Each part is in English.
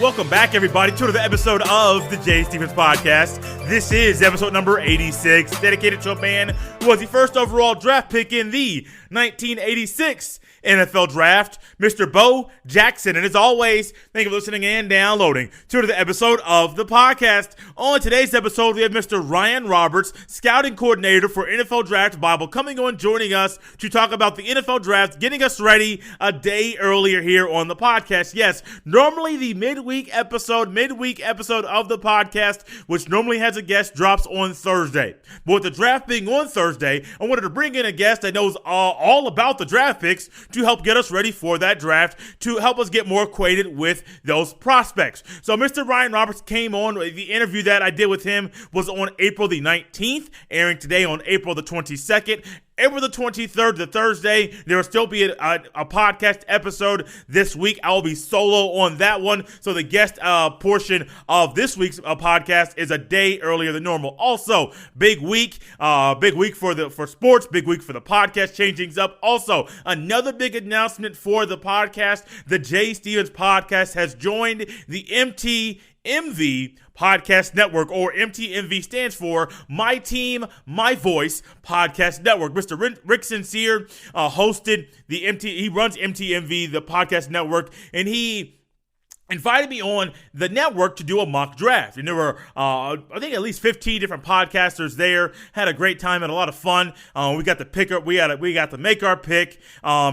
welcome back, everybody, to another episode of the Jay Stevens Podcast. This is episode number 86, dedicated to a man who was the first overall draft pick in the 1986 NFL Draft, Mr. Bo Jackson. And as always, thank you for listening and downloading to another episode of the podcast. On today's episode, we have Mr. Ryan Roberts, scouting coordinator for NFL Draft Bible, coming on, joining us to talk about the NFL Draft, getting us ready a day earlier here on the podcast. Yes, normally the midweek episode of the podcast, which normally has a guest, drops on Thursday. But with the draft being on Thursday, I wanted to bring in a guest that knows all about the draft picks to help get us ready for that draft, to help us get more acquainted with those prospects. So Mr. Ryan Roberts came on. The interview that I did with him was on April the 19th, airing today on April the 22nd. April the 23rd, the Thursday, there will still be a podcast episode this week. I will be solo on that one. So the guest portion of this week's podcast is a day earlier than normal. Also, big week for sports, big week for the podcast, changing things up. Also, another big announcement for the podcast. The Jay Stevens Podcast has joined the MTMV Podcast Network, or MTMV stands for My Team, My Voice Podcast Network. Mr. Rick Sincere hosted he runs MTMV, the podcast network, and he invited me on the network to do a mock draft. And there were, I think, at least 15 different podcasters there. Had a great time, had a lot of fun. We got to pick up, we got to make our pick,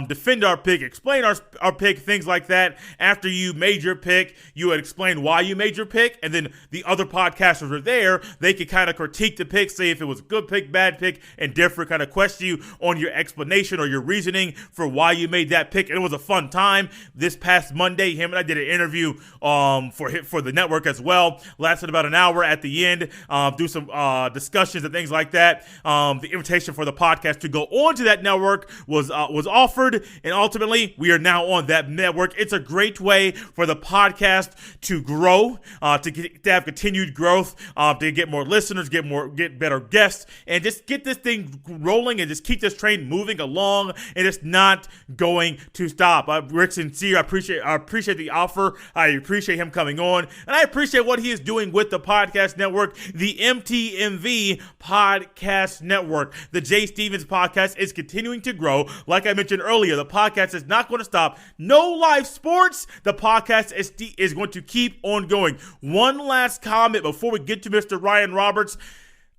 defend our pick, explain our pick, things like that. After you made your pick, you would explain why you made your pick, and then the other podcasters were there. They could kind of critique the pick, say if it was a good pick, bad pick, and different, kind of question you on your explanation or your reasoning for why you made that pick. And it was a fun time. This past Monday, him and I did an interview for the network as well. Lasted about an hour at the end. Do some discussions and things like that. The invitation for the podcast to go on to that network was offered, and ultimately we are now on that network. It's a great way for the podcast to grow, to have continued growth, to get more listeners, get better guests, and just get this thing rolling and just keep this train moving along. And it's not going to stop. Rick Sincere, I appreciate the offer. I appreciate him coming on, and I appreciate what he is doing with the podcast network, the MTMV Podcast Network. The Jay Stevens Podcast is continuing to grow. Like I mentioned earlier, the podcast is not going to stop. No live sports. The podcast is going to keep on going. One last comment before we get to Mr. Ryan Roberts.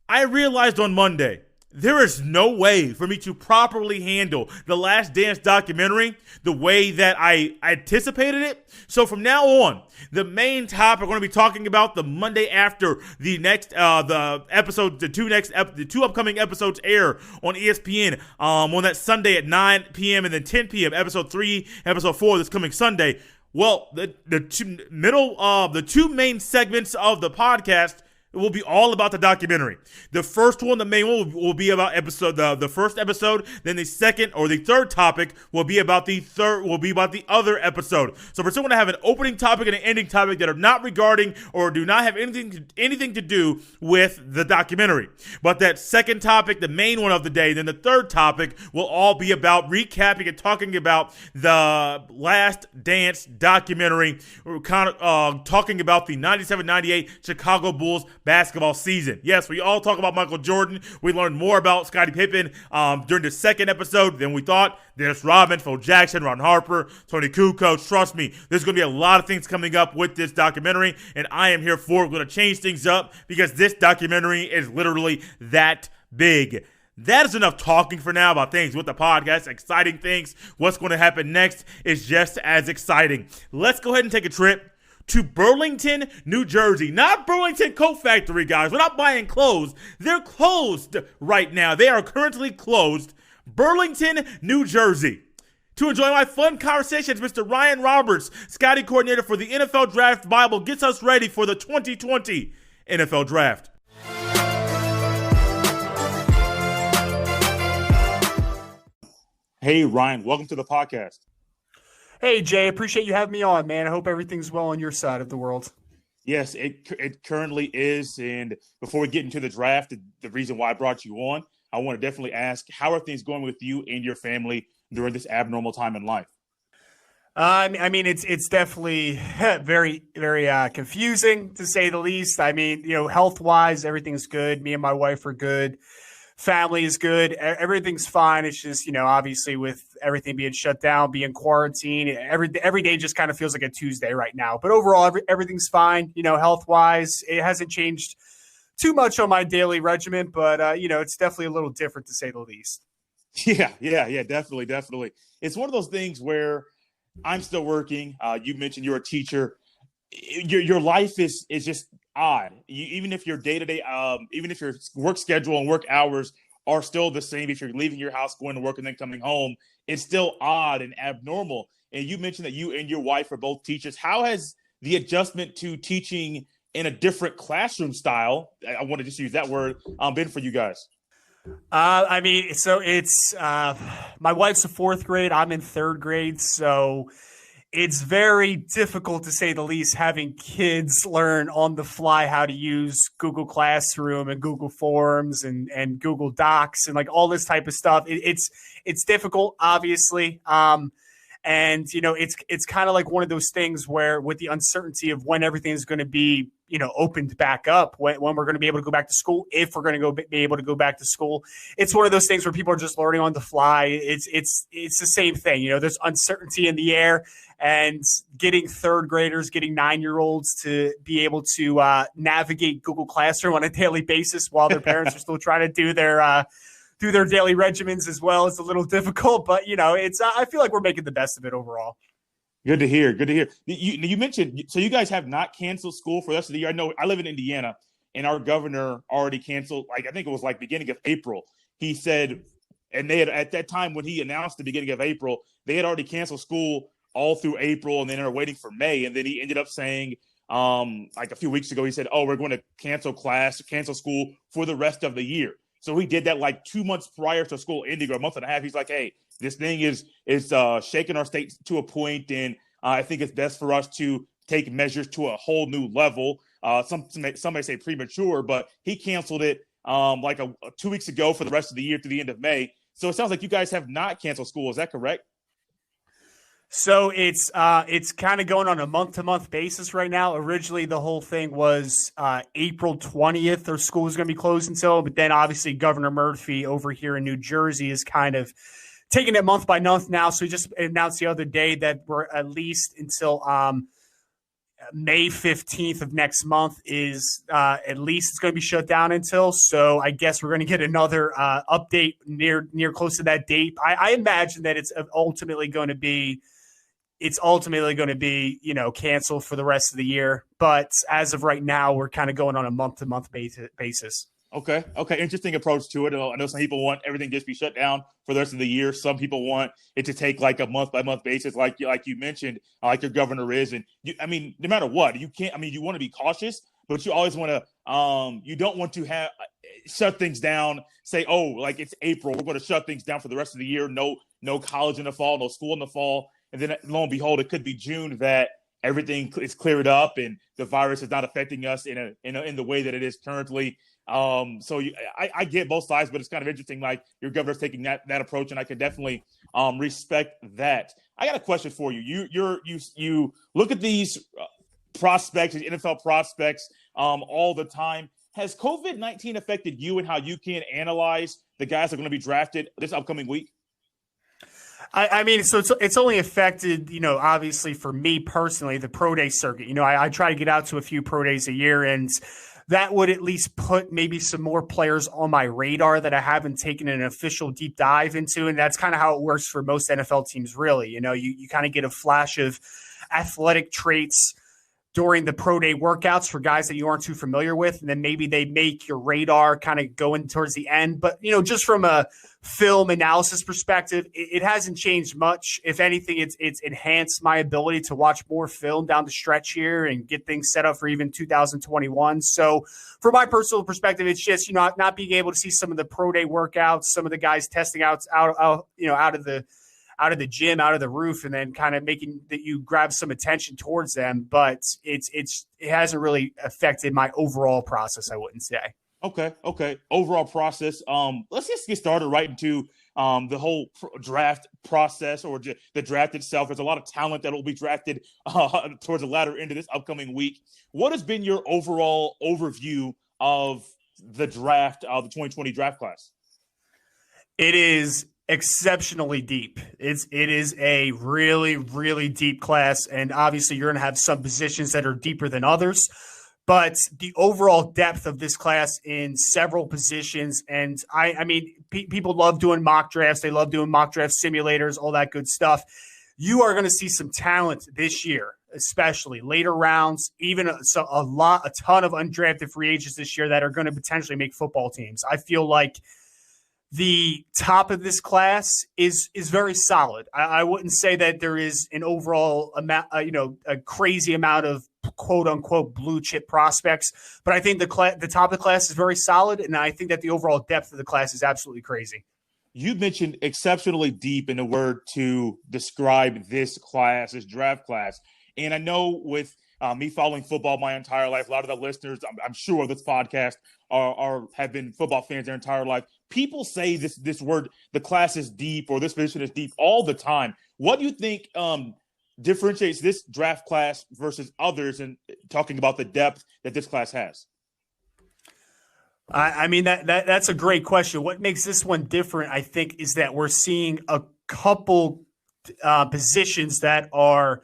I realized on Monday, there is no way for me to properly handle the Last Dance documentary the way that I anticipated it. So from now on, the main topic we're going to be talking about the Monday after the next the two upcoming episodes air on ESPN on that Sunday at 9 p.m. and then 10 p.m. episode 3, episode 4 this coming Sunday. Well, the two main segments of the podcast will be all about the documentary. The first one, the main one, will be about the first episode. Then the second or the third topic will be about the other episode. So we're still going to have an opening topic and an ending topic that are not regarding or do not have anything to do with the documentary. But that second topic, the main one of the day, then the third topic will all be about recapping and talking about the Last Dance documentary. We're kind of talking about the 97-98 Chicago Bulls basketball season. Yes, we all talk about Michael Jordan. We learned more about Scottie Pippen during the second episode than we thought. Dennis Rodman, Phil Jackson, Ron Harper, Tony Kukoc. Trust me, there's going to be a lot of things coming up with this documentary, and I am here for it. We're going to change things up because this documentary is literally that big. That is enough talking for now about things with the podcast, exciting things. What's going to happen next is just as exciting. Let's go ahead and take a trip to Burlington, New Jersey. Not Burlington Coat Factory, guys. We're not buying clothes. They're closed right now. They are currently closed. Burlington, New Jersey. To enjoy my fun conversations, Mr. Ryan Roberts, scouting coordinator for the NFL Draft Bible, gets us ready for the 2020 NFL Draft. Hey, Ryan, welcome to the podcast. Hey, Jay, appreciate you having me on, man. I hope everything's well on your side of the world. Yes, it currently is. And before we get into the draft, the reason why I brought you on, I want to definitely ask, how are things going with you and your family during this abnormal time in life? I mean, it's definitely very, very confusing to say the least. I mean, health wise, everything's good. Me and my wife are good. Family is good. Everything's fine. It's just, obviously with everything being shut down, being quarantined, every day just kind of feels like a Tuesday right now. But overall, everything's fine. Health wise, it hasn't changed too much on my daily regimen, but it's definitely a little different to say the least. Yeah, definitely. It's one of those things where I'm still working. You mentioned you're a teacher. Your life is just odd. Even if your day-to-day, even if your work schedule and work hours are still the same, if you're leaving your house, going to work, and then coming home, it's still odd and abnormal. And you mentioned that you and your wife are both teachers. How has the adjustment to teaching in a different classroom style, I want to just use that word, been for you guys? I mean, so it's my wife's in fourth grade. I'm in third grade. So it's very difficult, to say the least, having kids learn on the fly how to use Google Classroom and Google Forms and Google Docs and like all this type of stuff. It's difficult, obviously. And it's kind of like one of those things where, with the uncertainty of when everything is going to be, opened back up, when we're going to be able to go back to school, if we're going to be able to go back to school, it's one of those things where people are just learning on the fly. It's the same thing. There's uncertainty in the air, and getting third graders, getting 9-year-olds to be able to navigate Google Classroom on a daily basis while their parents are still trying to do their daily regimens as well. It's a little difficult, but I feel like we're making the best of it overall. Good to hear. You mentioned, so you guys have not canceled school for the rest of the year. I know I live in Indiana, and our governor already canceled, I think it was beginning of April. He said, and they had, at that time when he announced the beginning of April, they had already canceled school all through April, and then they're waiting for May. And then he ended up saying, a few weeks ago, he said, we're going to cancel school for the rest of the year. So he did that 2 months prior to school ending, or a month and a half. He's like, hey, this thing is shaking our state to a point, and I think it's best for us to take measures to a whole new level. Some may say premature, but he canceled it 2 weeks ago for the rest of the year to the end of May. So it sounds like you guys have not canceled school. Is that correct? So it's kind of going on a month-to-month basis right now. Originally, the whole thing was April 20th, or school is going to be closed until. But then, obviously, Governor Murphy over here in New Jersey is kind of taking it month by month now. So he just announced the other day that we're at least until May 15th of next month is at least it's going to be shut down until. So I guess we're going to get another update near close to that date. I imagine that it's ultimately going to be canceled for the rest of the year. But as of right now, we're kind of going on a month-to-month basis. Okay. Interesting approach to it. I know some people want everything just be shut down for the rest of the year. Some people want it to take a month-by-month basis, like you mentioned, like your governor is. And no matter what, you can't. You want to be cautious, but you always want to. You don't want to have shut things down. Say, it's April, we're going to shut things down for the rest of the year. No college in the fall, no school in the fall. And then lo and behold, it could be June that everything is cleared up and the virus is not affecting us in the way that it is currently. I get both sides, but it's kind of interesting. Your governor's taking that approach, and I could definitely respect that. I got a question for you. You look at these prospects, these NFL prospects, all the time. Has COVID-19 affected you and how you can analyze the guys that are going to be drafted this upcoming week? So it's only affected, obviously for me personally, the pro day circuit. I try to get out to a few pro days a year, and that would at least put maybe some more players on my radar that I haven't taken an official deep dive into. And that's kind of how it works for most NFL teams, really. You kind of get a flash of athletic traits during the pro day workouts for guys that you aren't too familiar with. And then maybe they make your radar kind of going towards the end. But, just from a film analysis perspective, it hasn't changed much. If anything, it's enhanced my ability to watch more film down the stretch here and get things set up for even 2021. So from my personal perspective, it's just, not being able to see some of the pro day workouts, some of the guys testing out of the gym, out of the roof, and then kind of making that you grab some attention towards them. But it hasn't really affected my overall process, I wouldn't say. Okay. Overall process. Let's just get started right into the whole draft process or the draft itself. There's a lot of talent that will be drafted towards the latter end of this upcoming week. What has been your overall overview of the draft, of the 2020 draft class? It is exceptionally deep. It is a really, really deep class, and obviously you're going to have some positions that are deeper than others. But the overall depth of this class in several positions, and I mean, people love doing mock drafts. They love doing mock draft simulators, all that good stuff. You are going to see some talent this year, especially later rounds, even a ton of undrafted free agents this year that are going to potentially make football teams. I feel like the top of this class is very solid. I wouldn't say that there is an overall amount, a crazy amount of quote unquote blue chip prospects, but I think the top of the class is very solid, and I think that the overall depth of the class is absolutely crazy. You mentioned exceptionally deep in the word to describe this class, this draft class, and I know with me following football my entire life, a lot of the listeners, I'm sure, of this podcast have been football fans their entire life. People say this word, the class is deep, or this position is deep, all the time. What do you think differentiates this draft class versus others, and talking about the depth that this class has? I mean, that's a great question. What makes this one different, I think, is that we're seeing a couple positions that are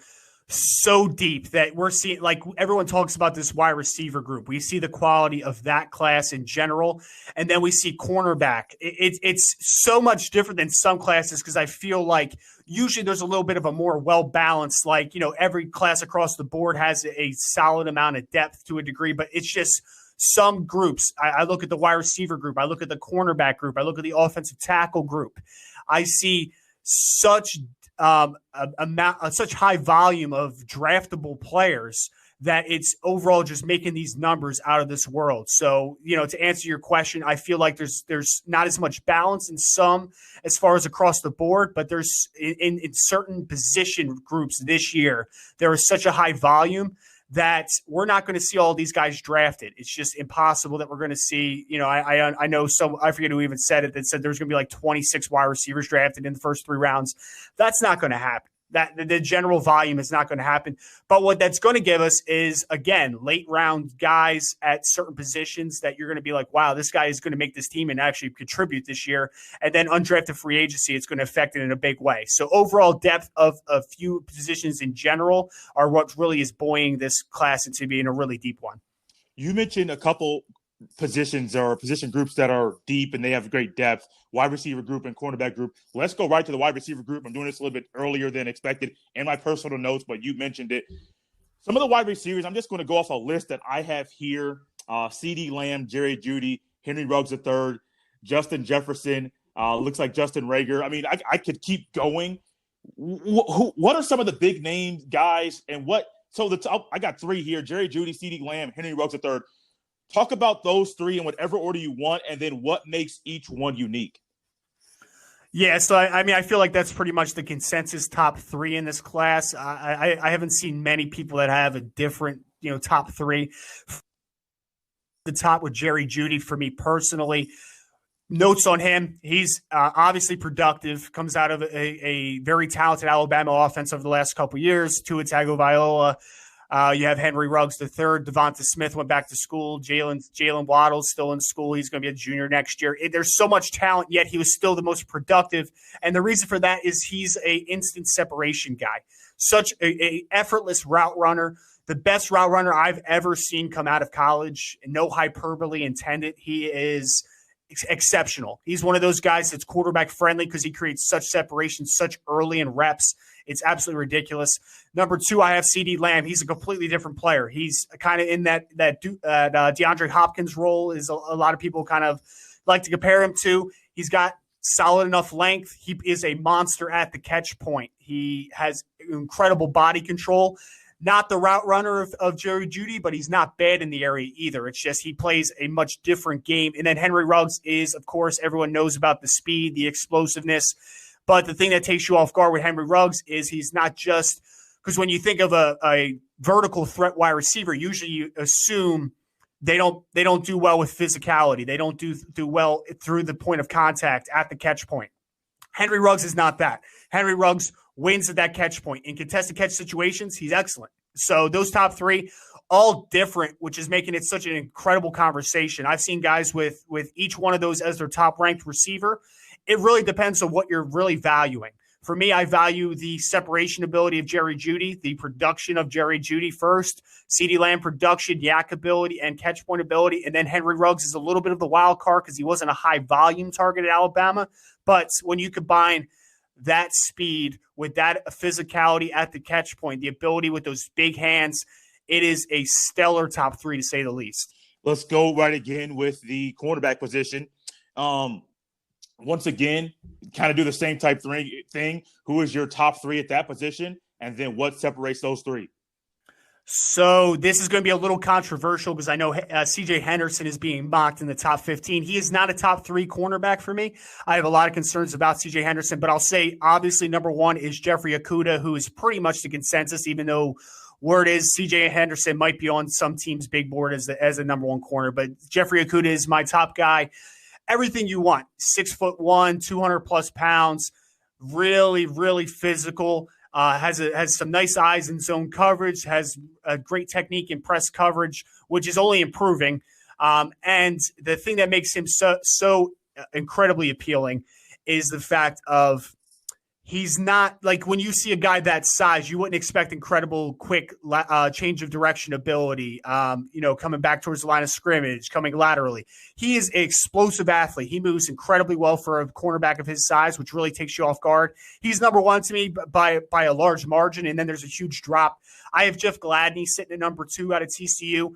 so deep that we're seeing, like everyone talks about this wide receiver group. We see the quality of that class in general. And then we see cornerback. It's so much different than some classes, because I feel like usually there's a little bit of a more well-balanced, like, every class across the board has a solid amount of depth to a degree, but it's just some groups. I look at the wide receiver group. I look at the cornerback group. I look at the offensive tackle group. I see such such high volume of draftable players that it's overall just making these numbers out of this world. So, to answer your question, I feel like there's not as much balance in some as far as across the board, but there's in certain position groups this year, there is such a high volume that we're not going to see all these guys drafted. It's just impossible that we're going to see, I know I forget who even said it, that said there's going to be like 26 wide receivers drafted in the first 3 rounds. That's not going to happen. That the general volume is not going to happen. But what that's going to give us is, again, late round guys at certain positions that you're going to be like, wow, this guy is going to make this team and actually contribute this year. And then undrafted free agency, it's going to affect it in a big way. So overall depth of a few positions in general are what really is buoying this class into being a really deep one. You mentioned a couple positions or position groups that are deep and they have great depth, wide receiver group and cornerback group. Let's go right to the wide receiver group. I'm doing this a little bit earlier than expected in my personal notes, but you mentioned it. Some of the wide receivers, I'm just going to go off a list that I have here. CeeDee Lamb, Jerry Jeudy, Henry Ruggs III, Justin Jefferson, looks like Justin Reagor. I mean, I could keep going. What are some of the big name guys, and what? So I got 3 here: Jerry Jeudy, CeeDee Lamb, Henry Ruggs III. Talk about those 3 in whatever order you want, and then what makes each one unique. Yeah, so I feel like that's pretty much the consensus top 3 in this class. I haven't seen many people that have a different, top 3. The top with Jerry Jeudy for me personally. Notes on him: he's obviously productive. Comes out of a very talented Alabama offense over the last couple of years. Tua Tagovailoa. You have Henry Ruggs III. Devonta Smith went back to school. Jalen Waddle's still in school. He's going to be a junior next year. There's so much talent, yet he was still the most productive. And the reason for that is he's a instant separation guy. Such a effortless route runner. The best route runner I've ever seen come out of college. No hyperbole intended. He is exceptional. He's one of those guys that's quarterback friendly because he creates such separation, such early in reps. It's absolutely ridiculous. Number 2, I have CeeDee Lamb. He's a completely different player. He's kind of in that DeAndre Hopkins role, is a lot of people kind of like to compare him to. He's got solid enough length. He is a monster at the catch point. He has incredible body control. Not the route runner of Jerry Jeudy, but he's not bad in the area either. It's just he plays a much different game. And then Henry Ruggs is, of course, everyone knows about the speed, the explosiveness. But the thing that takes you off guard with Henry Ruggs is he's not just – because when you think of a vertical threat wide receiver, usually you assume they don't do well with physicality. They don't do well through the point of contact at the catch point. Henry Ruggs is not that. Henry Ruggs wins at that catch point. In contested catch situations, he's excellent. So those top three, all different, which is making it such an incredible conversation. I've seen guys with each one of those as their top-ranked receiver. It really depends on what you're really valuing. For me, I value the separation ability of Jerry Jeudy, the production of Jerry Jeudy first, CeeDee Lamb production, yak ability, and catch point ability. And then Henry Ruggs is a little bit of the wild card because he wasn't a high volume target at Alabama. But when you combine that speed with that physicality at the catch point, the ability with those big hands, it is a stellar top three to say the least. Let's go right again with the cornerback position. Once again, kind of do the same type thing. Who is your top three at that position? And then what separates those three? So this is going to be a little controversial because I know C.J. Henderson is being mocked in the top 15. He is not a top three cornerback for me. I have a lot of concerns about C.J. Henderson, but I'll say obviously number one is Jeffrey Okudah, who is pretty much the consensus, even though word is C.J. Henderson might be on some team's big board as a number one corner. But Jeffrey Okudah is my top guy. Everything you want, 6'1", 200 plus pounds, really, really physical, has some nice eyes in zone coverage, has a great technique in press coverage, which is only improving. And the thing that makes him so incredibly appealing is the fact of he's not like when you see a guy that size, you wouldn't expect incredible quick change of direction ability, coming back towards the line of scrimmage, coming laterally. He is an explosive athlete. He moves incredibly well for a cornerback of his size, which really takes you off guard. He's number one to me by a large margin, and then there's a huge drop. I have Jeff Gladney sitting at number 2 out of TCU.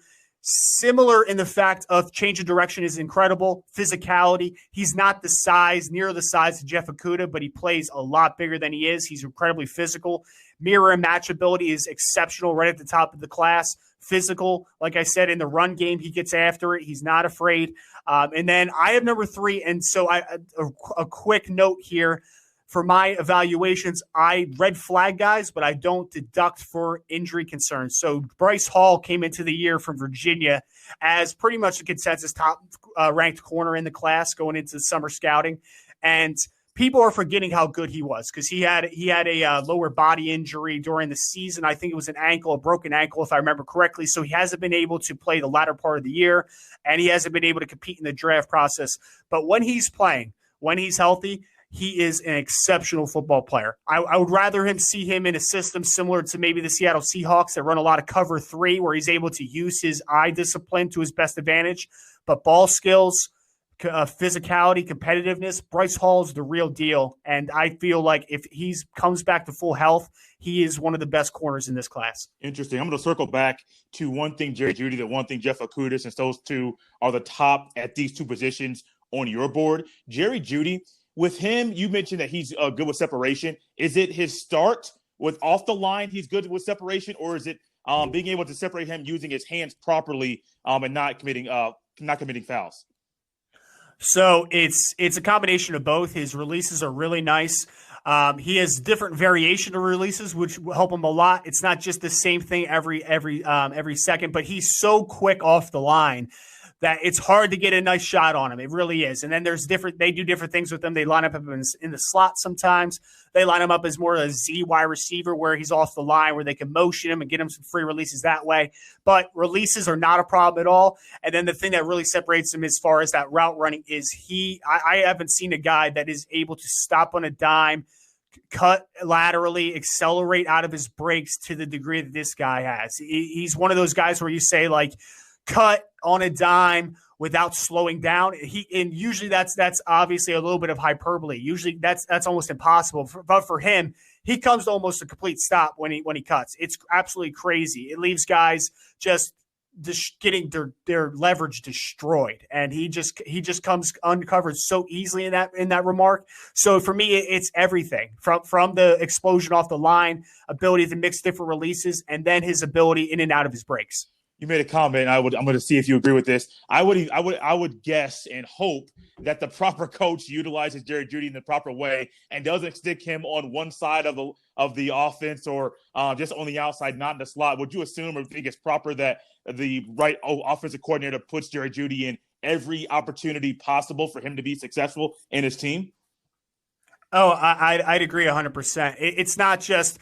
Similar in the fact of change of direction is incredible. Physicality. He's not near the size of Jeff Okudah, but he plays a lot bigger than he is. He's incredibly physical. Mirror and match ability is exceptional right at the top of the class. Physical, like I said, in the run game, he gets after it. He's not afraid. And then I have number 3. And so a quick note here. For my evaluations, I red flag guys, but I don't deduct for injury concerns. So Bryce Hall came into the year from Virginia as pretty much the consensus top ranked corner in the class going into summer scouting. And people are forgetting how good he was because he had a lower body injury during the season. I think it was a broken ankle, if I remember correctly. So he hasn't been able to play the latter part of the year, and he hasn't been able to compete in the draft process. But when he's playing, when he's healthy, he is an exceptional football player. I would rather see him in a system similar to maybe the Seattle Seahawks that run a lot of cover 3 where he's able to use his eye discipline to his best advantage. But ball skills, physicality, competitiveness, Bryce Hall is the real deal. And I feel like if he comes back to full health, he is one of the best corners in this class. Interesting. I'm going to circle back to one thing, Jerry Jeudy, the one thing, Jeff Okudah, since those two are the top at these two positions on your board. Jerry Jeudy, with him, you mentioned that he's good with separation. Is it his start with off the line he's good with separation, or is it being able to separate him using his hands properly and not committing fouls? So it's a combination of both. His releases are really nice. He has different variation of releases, which will help him a lot. It's not just the same thing every second, but he's so quick off the line that it's hard to get a nice shot on him. It really is. And then they do different things with him. They line up him in the slot sometimes. They line him up as more of a Z wide receiver where he's off the line, where they can motion him and get him some free releases that way. But releases are not a problem at all. And then the thing that really separates him as far as that route running is I haven't seen a guy that is able to stop on a dime, cut laterally, accelerate out of his breaks to the degree that this guy has. He's one of those guys where you say, like, cut on a dime without slowing down. And usually that's obviously a little bit of hyperbole. Usually that's almost impossible. But for him, he comes to almost a complete stop when he cuts. It's absolutely crazy. It leaves guys just getting their leverage destroyed, and he just comes uncovered so easily in that remark. So for me, it's everything from the explosion off the line, ability to mix different releases, and then his ability in and out of his breaks. You made a comment. I'm going to see if you agree with this. I would guess and hope that the proper coach utilizes Jerry Jeudy in the proper way and doesn't stick him on one side of the offense or just on the outside, not in the slot. Would you assume or think it's proper that the right offensive coordinator puts Jerry Jeudy in every opportunity possible for him to be successful in his team? Oh, I'd agree 100%. It's not just,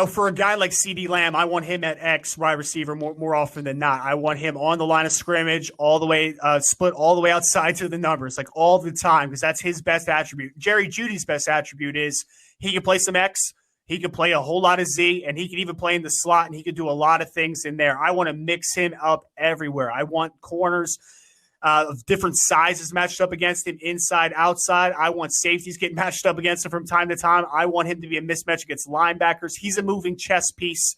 for a guy like CeeDee Lamb, I want him at X wide receiver more often than not. I want him on the line of scrimmage, all the way split all the way outside to the numbers, like all the time, because that's his best attribute. Jerry Jeudy's best attribute is he can play some X, he can play a whole lot of Z, and he can even play in the slot, and he can do a lot of things in there. I want to mix him up everywhere. I want corners of different sizes matched up against him, inside, outside. I want safeties getting matched up against him from time to time. I want him to be a mismatch against linebackers. He's a moving chess piece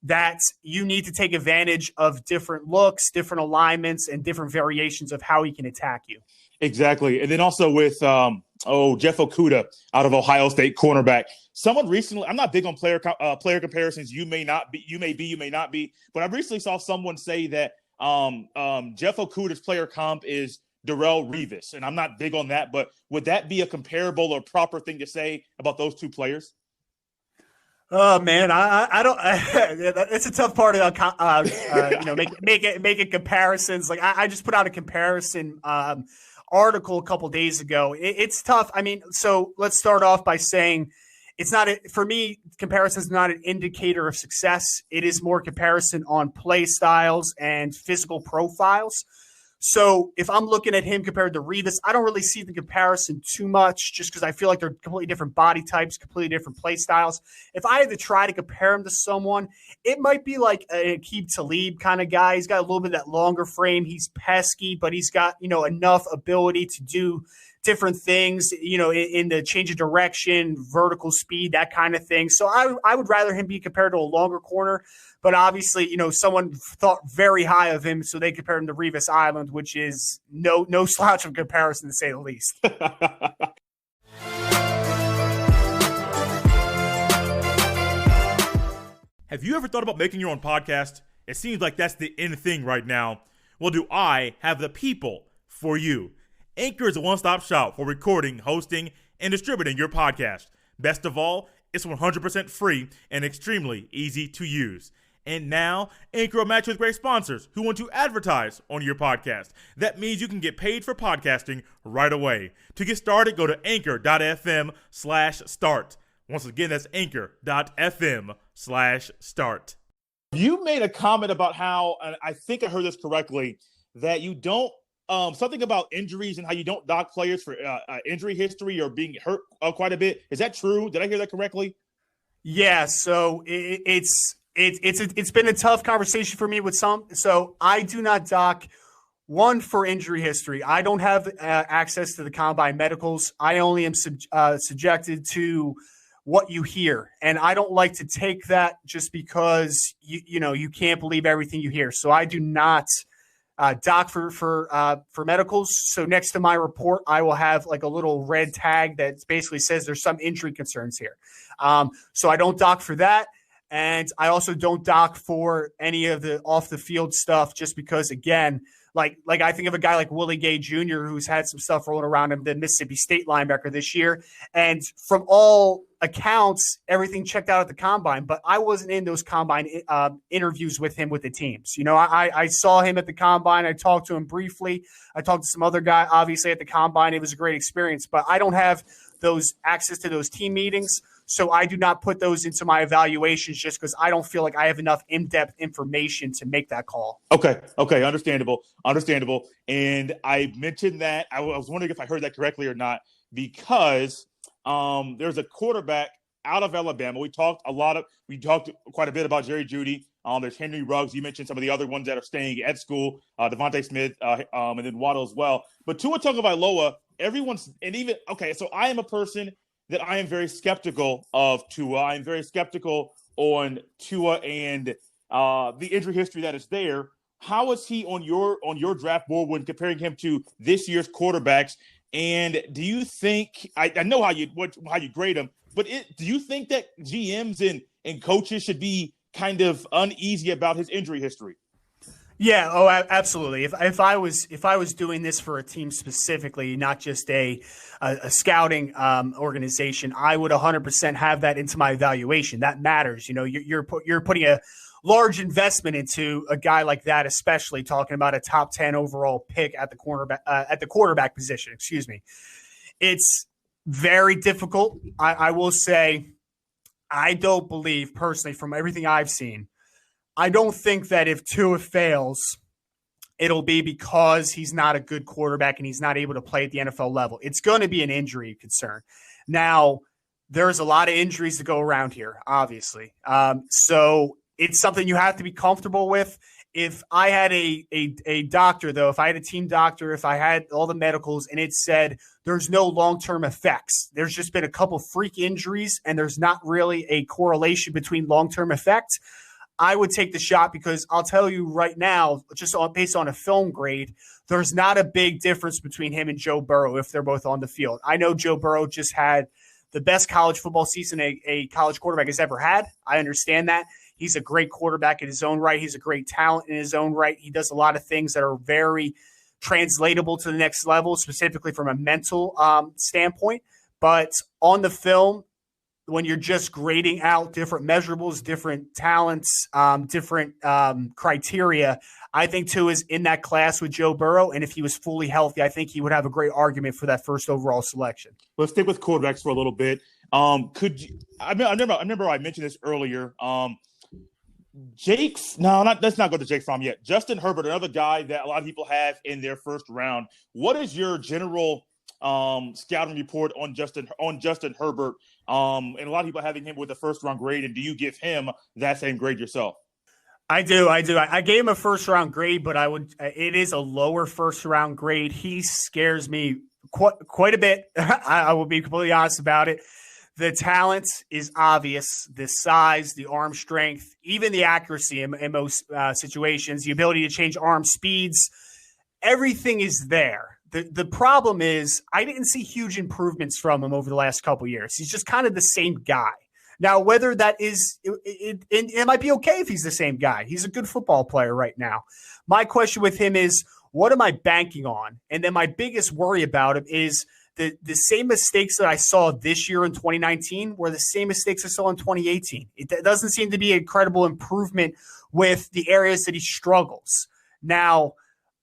that you need to take advantage of different looks, different alignments, and different variations of how he can attack you. Exactly. And then also with Jeff Okudah out of Ohio State, cornerback. Someone recently, I'm not big on player comparisons. You may not be, you may be, but I recently saw someone say that Jeff Okudah's player comp is Darrelle Revis, and I'm not big on that, but would that be a comparable or proper thing to say about those two players? Oh man, I don't. It's a tough part of making comparisons. Like I just put out a comparison article a couple days ago. It's tough. I mean, so let's start off by saying it's not for me. Comparison is not an indicator of success. It is more comparison on play styles and physical profiles. So if I'm looking at him compared to Revis, I don't really see the comparison too much just because I feel like they're completely different body types, completely different play styles. If I had to try to compare him to someone, it might be like a Aqib Talib kind of guy. He's got a little bit of that longer frame. He's pesky, but he's got, enough ability to do different things, in the change of direction, vertical speed, that kind of thing. So I would rather him be compared to a longer corner. But obviously, someone thought very high of him, so they compared him to Revis Island, which is no slouch of comparison, to say the least. Have you ever thought about making your own podcast? It seems like that's the in thing right now. Well, do I have the people for you? Anchor is a one-stop shop for recording, hosting, and distributing your podcast. Best of all, it's 100% free and extremely easy to use. And now, Anchor will match with great sponsors who want to advertise on your podcast. That means you can get paid for podcasting right away. To get started, go to anchor.fm/start. Once again, that's anchor.fm/start. You made a comment about how, and I think I heard this correctly, that you don't, something about injuries and how you don't dock players for injury history or being hurt quite a bit. Is that true? Did I hear that correctly? Yeah, so it's been a tough conversation for me with some. So I do not dock one for injury history. I don't have access to the combine medicals. I only am subjected to what you hear, and I don't like to take that just because you can't believe everything you hear. So I do not doc for medicals. So next to my report, I will have like a little red tag that basically says there's some injury concerns here. So I don't doc for that. And I also don't doc for any of the off the field stuff just because, again, like I think of a guy like Willie Gay Jr., who's had some stuff rolling around him, the Mississippi State linebacker this year. And from all accounts, everything checked out at the combine, but I wasn't in those combine interviews with him with the teams. I saw him at the combine. I talked to him briefly. I talked to some other guy, obviously, at the combine. It was a great experience, but I don't have those access to those team meetings. So I do not put those into my evaluations just because I don't feel like I have enough in-depth information to make that call. Okay. Understandable. And I mentioned that I was wondering if I heard that correctly or not, because there's a quarterback out of Alabama. We talked quite a bit about Jerry Jeudy. There's Henry Ruggs. You mentioned some of the other ones that are staying at school, Devontae Smith, and then Waddle as well. But Tua Tagovailoa, so I am a person that I am very skeptical of Tua. I'm very skeptical on Tua and the injury history that is there. How is he on your draft board when comparing him to this year's quarterbacks? And do you think I know how you grade him, but do you think that GMs and coaches should be kind of uneasy about his injury history? Yeah. Oh, absolutely. If I was doing this for a team specifically, not just a scouting organization, I would 100% have that into my evaluation. That matters. You're putting a large investment into a guy like that, especially talking about a top 10 overall pick at the quarterback position. Excuse me. It's Very difficult. I will say, I don't believe personally from everything I've seen, I don't think that if Tua fails, it'll be because he's not a good quarterback and he's not able to play at the NFL level. It's going to be an injury concern. Now, there's a lot of injuries to go around here, obviously. So it's something you have to be comfortable with. If I had a doctor, though, if I had a team doctor, if I had all the medicals and it said there's no long-term effects, there's just been a couple freak injuries and there's not really a correlation between long-term effects, I would take the shot because I'll tell you right now, just based on a film grade, there's not a big difference between him and Joe Burrow if they're both on the field. I know Joe Burrow just had the best college football season a college quarterback has ever had. I understand that. He's a great quarterback in his own right. He's a great talent in his own right. He does a lot of things that are very translatable to the next level, specifically from a mental standpoint. But on the film, when you're just grading out different measurables, different talents, different criteria, I think Tua is in that class with Joe Burrow. And if he was fully healthy, I think he would have a great argument for that first overall selection. Let's stick with quarterbacks for a little bit. Could you? I remember I mentioned this earlier. Let's not go to Jake Fromm yet. Justin Herbert, another guy that a lot of people have in their first round. What is your general scouting report on Justin Herbert? And a lot of people having him with a first round grade. And do you give him that same grade yourself? I do. I gave him a first round grade, but it is a lower first round grade. He scares me quite a bit. I will be completely honest about it. The talent is obvious, the size, the arm strength, even the accuracy in most situations, the ability to change arm speeds, everything is there. The problem is I didn't see huge improvements from him over the last couple of years. He's just kind of the same guy. Now, whether that is it might be okay if he's the same guy. He's a good football player right now. My question with him is, what am I banking on? And then my biggest worry about him is the same mistakes that I saw this year in 2019 were the same mistakes I saw in 2018. It doesn't seem to be an incredible improvement with the areas that he struggles. Now,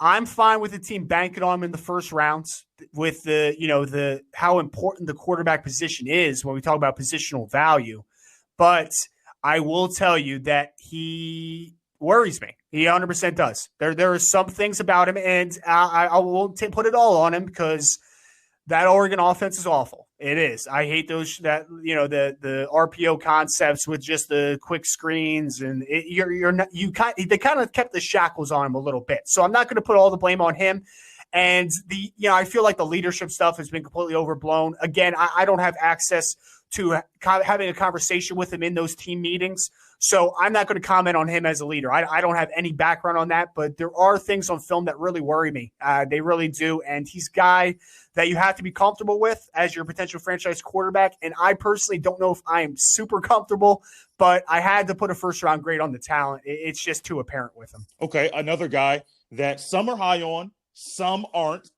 I'm fine with the team banking on him in the first rounds with the how important the quarterback position is when we talk about positional value. But I will tell you that he worries me. He 100% does. There are some things about him, and I won't put it all on him because that Oregon offense is awful. It is. I hate the RPO concepts with just the quick screens, and they kind of kept the shackles on him a little bit. So I'm not going to put all the blame on him. And I feel like the leadership stuff has been completely overblown. Again, I don't have access to having a conversation with him in those team meetings. So I'm not going to comment on him as a leader. I don't have any background on that, but there are things on film that really worry me. They really do. And he's a guy that you have to be comfortable with as your potential franchise quarterback. And I personally don't know if I am super comfortable, but I had to put a first-round grade on the talent. It's just too apparent with him. Okay, another guy that some are high on, some aren't.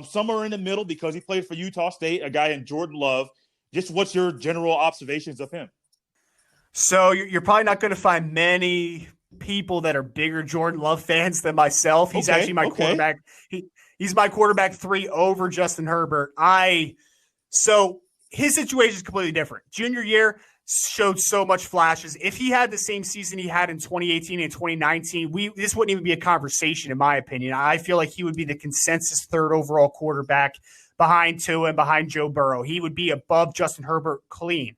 Some are in the middle because he played for Utah State, a guy in Jordan Love. Just what's your general observations of him? So you're probably not going to find many people that are bigger Jordan Love fans than myself. He's actually my quarterback. He's my quarterback 3 over Justin Herbert. So his situation is completely different. Junior year showed so much flashes. If he had the same season he had in 2018 and 2019, this wouldn't even be a conversation, in my opinion. I feel like he would be the consensus 3rd overall quarterback behind Tua and behind Joe Burrow. He would be above Justin Herbert clean.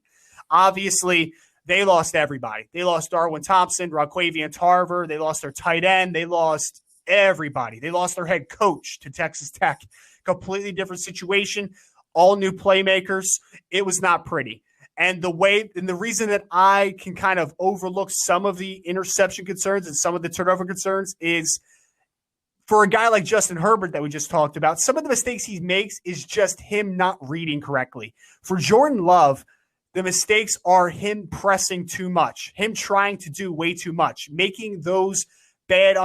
Obviously, they lost everybody. They lost Darwin Thompson, Raquavian Tarver. They lost their tight end. They lost everybody. They lost their head coach to Texas Tech. Completely different situation. All new playmakers. It was not pretty. And the reason that I can kind of overlook some of the interception concerns and some of the turnover concerns is for a guy like Justin Herbert that we just talked about, some of the mistakes he makes is just him not reading correctly. For Jordan Love, the mistakes are him pressing too much, him trying to do way too much, making those bad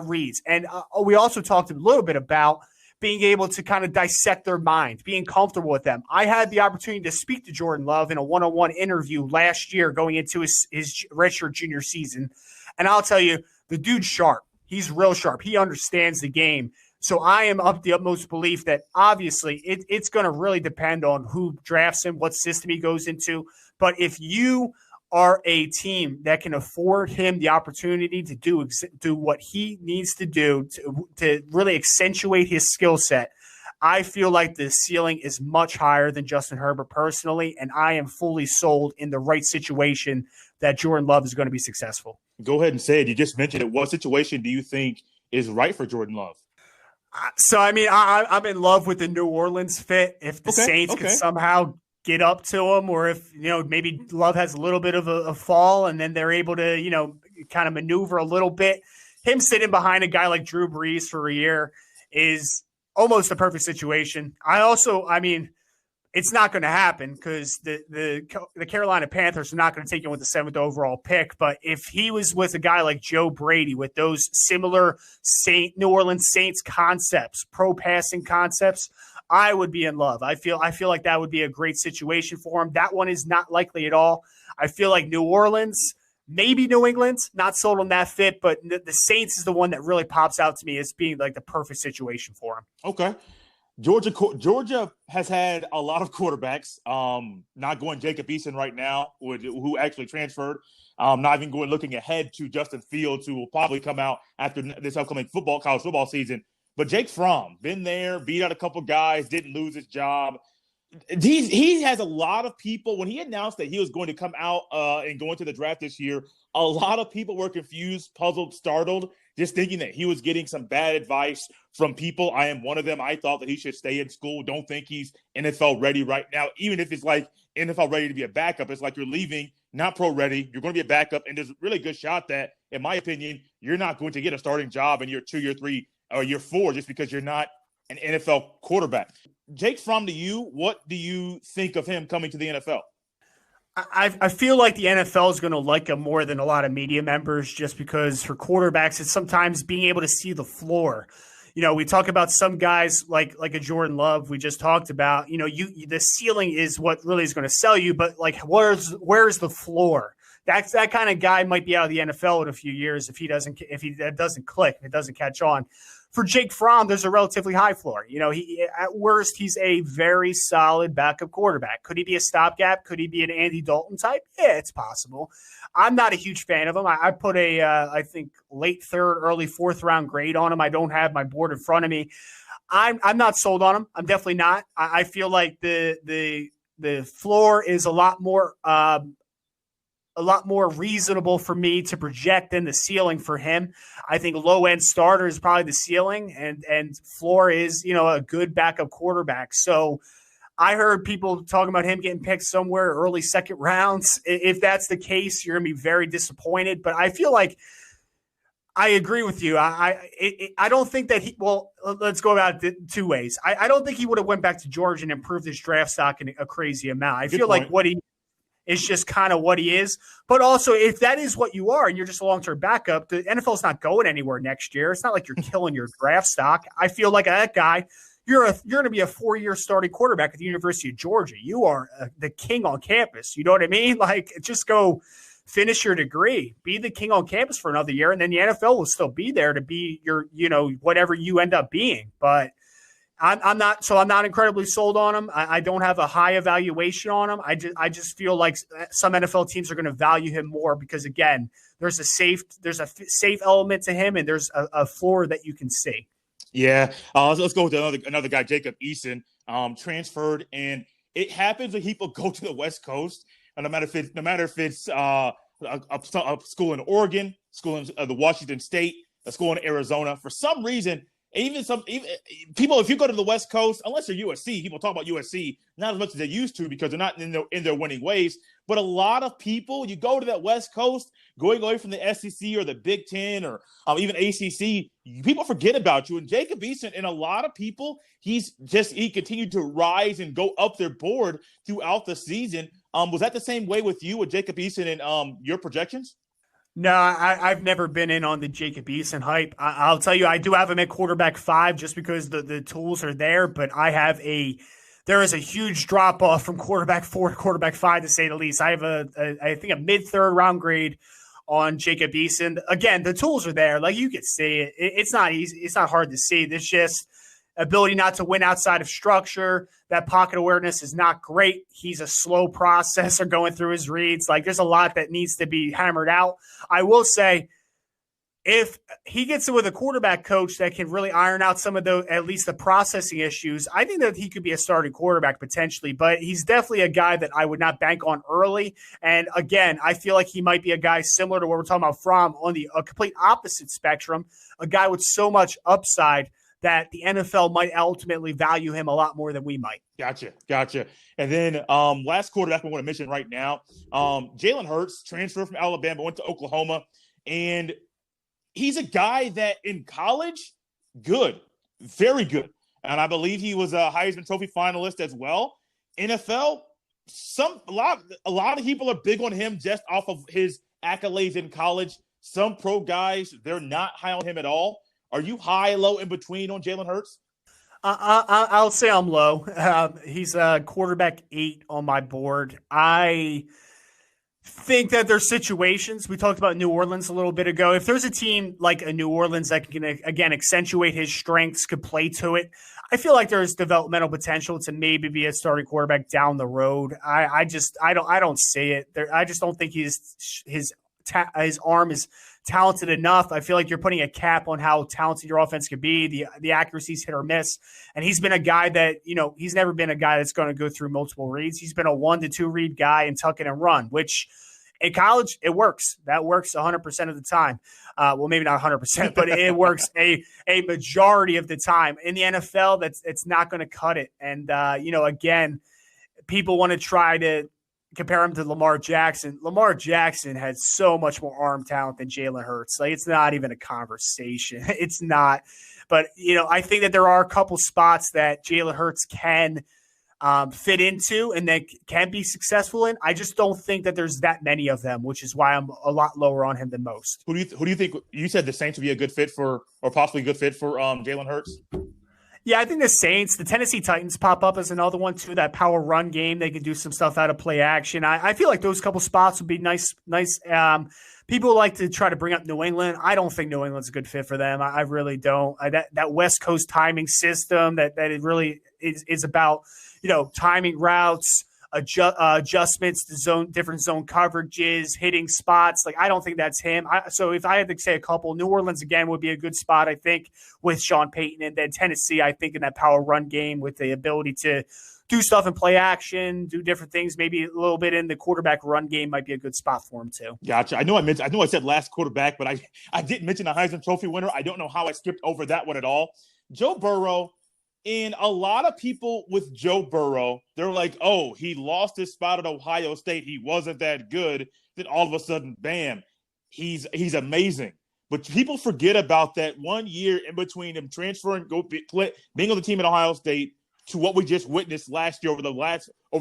reads. And we also talked a little bit about being able to kind of dissect their mind, being comfortable with them. I had the opportunity to speak to Jordan Love in a one-on-one interview last year going into his redshirt junior season. And I'll tell you, the dude's sharp. He's real sharp. He understands the game. So I am of the utmost belief that obviously it's going to really depend on who drafts him, what system he goes into. But if you are a team that can afford him the opportunity to do what he needs to do to really accentuate his skill set, I feel like the ceiling is much higher than Justin Herbert personally, and I am fully sold in the right situation that Jordan Love is going to be successful. Go ahead and say it. You just mentioned it. What situation do you think is right for Jordan Love? So, I mean, I'm in love with the New Orleans fit. If the Saints could somehow get up to him, or if, maybe Love has a little bit of a fall and then they're able to, kind of maneuver a little bit. Him sitting behind a guy like Drew Brees for a year is almost a perfect situation. I mean, it's not going to happen because the Carolina Panthers are not going to take him with the 7th overall pick. But if he was with a guy like Joe Brady with those similar New Orleans Saints concepts, pro passing concepts, I would be in love. I feel like that would be a great situation for him. That one is not likely at all. I feel like New Orleans, maybe New England, not sold on that fit, but the Saints is the one that really pops out to me as being like the perfect situation for him. Okay. Georgia has had a lot of quarterbacks. Not going Jacob Eason right now, who actually transferred. Not even looking ahead to Justin Fields, who will probably come out after this upcoming college football season. But Jake Fromm, been there, beat out a couple guys, didn't lose his job. He has a lot of people. When he announced that he was going to come out and go into the draft this year, a lot of people were confused, puzzled, startled, just thinking that he was getting some bad advice from people. I am one of them. I thought that he should stay in school. Don't think he's NFL ready right now. Even if it's like NFL ready to be a backup, it's like you're leaving, not pro ready. You're going to be a backup, and there's a really good shot that, in my opinion, you're not going to get a starting job in year 2, year 3, or year 4 just because you're not an NFL quarterback. Jake Fromm, to you, what do you think of him coming to the NFL? I feel like the NFL is going to like him more than a lot of media members, just because for quarterbacks, it's sometimes being able to see the floor. We talk about some guys like a Jordan Love we just talked about. The ceiling is what really is going to sell you, but like where's the floor? That kind of guy might be out of the NFL in a few years if that doesn't click, if it doesn't catch on. For Jake Fromm, there's a relatively high floor. He at worst, he's a very solid backup quarterback. Could he be a stopgap? Could he be an Andy Dalton type? Yeah, it's possible. I'm not a huge fan of him. I put I think late 3rd, early 4th round grade on him. I don't have my board in front of me. I'm not sold on him. I'm definitely not. I feel like the floor is a lot more reasonable for me to project than the ceiling for him. I think low-end starter is probably the ceiling, and floor is, a good backup quarterback. So I heard people talking about him getting picked somewhere early 2nd rounds. If that's the case, you're going to be very disappointed. But I feel like I agree with you. I don't think that let's go about it 2 ways. I don't think he would have went back to Georgia and improved his draft stock in a crazy amount. I feel like what he is just kind of what he is. But also, if that is what you are and you're just a long-term backup, the NFL is not going anywhere next year. It's not like you're killing your draft stock. I feel like that guy, you're going to be a 4-year starting quarterback at the University of Georgia. You are the king on campus. You know what I mean? Like, just go finish your degree, be the king on campus for another year, and then the NFL will still be there to be your, whatever you end up being. But I'm not incredibly sold on him. I don't have a high evaluation on him. I just feel like some NFL teams are going to value him more because, again, there's a safe element to him, and there's a floor that you can see. Yeah, let's go with another guy, Jacob Eason, transferred, and it happens when people go to the West Coast, and no matter if it's a school in Oregon, school in the Washington State, a school in Arizona, for some reason. Even people, if you go to the West Coast, unless you're USC, people talk about USC not as much as they used to because they're not in their winning ways. But a lot of people, you go to that West Coast, going away from the SEC or the Big Ten or even ACC, people forget about you. And Jacob Eason, and a lot of people, he continued to rise and go up their board throughout the season. Was that the same way with you with Jacob Eason and your projections? No, I've never been in on the Jacob Eason hype. I'll tell you, I do have him at quarterback 5 just because the tools are there, but there is a huge drop off from quarterback 4 to quarterback 5, to say the least. I have I think a mid 3rd round grade on Jacob Eason. Again, the tools are there. Like, you could see it. It's not easy. It's not hard to see. There's just ability not to win outside of structure. That pocket awareness is not great. He's a slow processor going through his reads. Like, there's a lot that needs to be hammered out. I will say, if he gets it with a quarterback coach that can really iron out some of those, at least the processing issues, I think that he could be a starting quarterback potentially, but he's definitely a guy that I would not bank on early. And again, I feel like he might be a guy similar to what we're talking about from on the complete opposite spectrum, a guy with so much upside that the NFL might ultimately value him a lot more than we might. Gotcha. And then last quarterback I want to mention right now, Jalen Hurts, transferred from Alabama, went to Oklahoma, and he's a guy that in college, good, very good. And I believe he was a Heisman Trophy finalist as well. NFL, a lot of people are big on him just off of his accolades in college. Some pro guys, they're not high on him at all. Are you high, low, in between on Jalen Hurts? I'll say I'm low. He's a quarterback 8 on my board. I think that there's situations. We talked about New Orleans a little bit ago. If there's a team like a New Orleans that can, again, accentuate his strengths, could play to it, I feel like there's developmental potential to maybe be a starting quarterback down the road. I don't see it. I just don't think his arm is talented enough. I feel like you're putting a cap on how talented your offense could be. The accuracy's hit or miss. And he's been a guy that, he's never been a guy that's going to go through multiple reads. He's been a 1 to 2 read guy and tuck it and run, which in college, it works. That works 100% of the time. Well, maybe not 100%, but it works a majority of the time. In the NFL, it's not going to cut it. And, again, people want to try to compare him to Lamar Jackson. Lamar Jackson has so much more arm talent than Jalen Hurts. Like, it's not even a conversation. It's not. But, I think that there are a couple spots that Jalen Hurts can fit into and that can be successful in. I just don't think that there's that many of them, which is why I'm a lot lower on him than most. Who do you think? You said the Saints would be a good fit for, or possibly a good fit for Jalen Hurts? Yeah, I think the Saints, the Tennessee Titans pop up as another one too. That power run game, they can do some stuff out of play action. I feel like those couple spots would be nice. People like to try to bring up New England. I don't think New England's a good fit for them. I really don't. That West Coast timing system that it really is about, timing routes, adjustments to different zone coverages, hitting spots. Like, I don't think that's him. So if I had to say a couple, New Orleans again would be a good spot, I think, with Sean Payton, and then Tennessee, I think, in that power run game with the ability to do stuff in play action, do different things. Maybe a little bit in the quarterback run game might be a good spot for him too. Gotcha. I know I said last quarterback, but I didn't mention the Heisman Trophy winner. I don't know how I skipped over that one at all. Joe Burrow. And a lot of people with Joe Burrow, they're like, oh, he lost his spot at Ohio State. He wasn't that good. Then all of a sudden, bam, he's amazing. But people forget about that 1 year in between him transferring, being on the team at Ohio State, to what we just witnessed last year over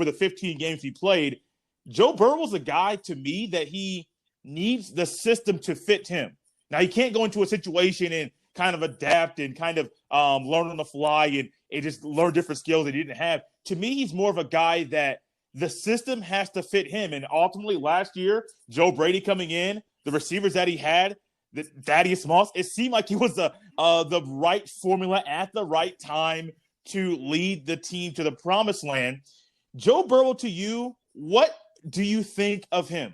the 15 games he played. Joe Burrow was a guy, to me, that he needs the system to fit him. Now, he can't go into a situation and kind of adapt and kind of learn on the fly and just learn different skills that he didn't have. To me, he's more of a guy that the system has to fit him. And ultimately, last year, Joe Brady coming in, the receivers that he had, the Thaddeus Moss, it seemed like he was the right formula at the right time to lead the team to the promised land. Joe Burrow, to you, what do you think of him?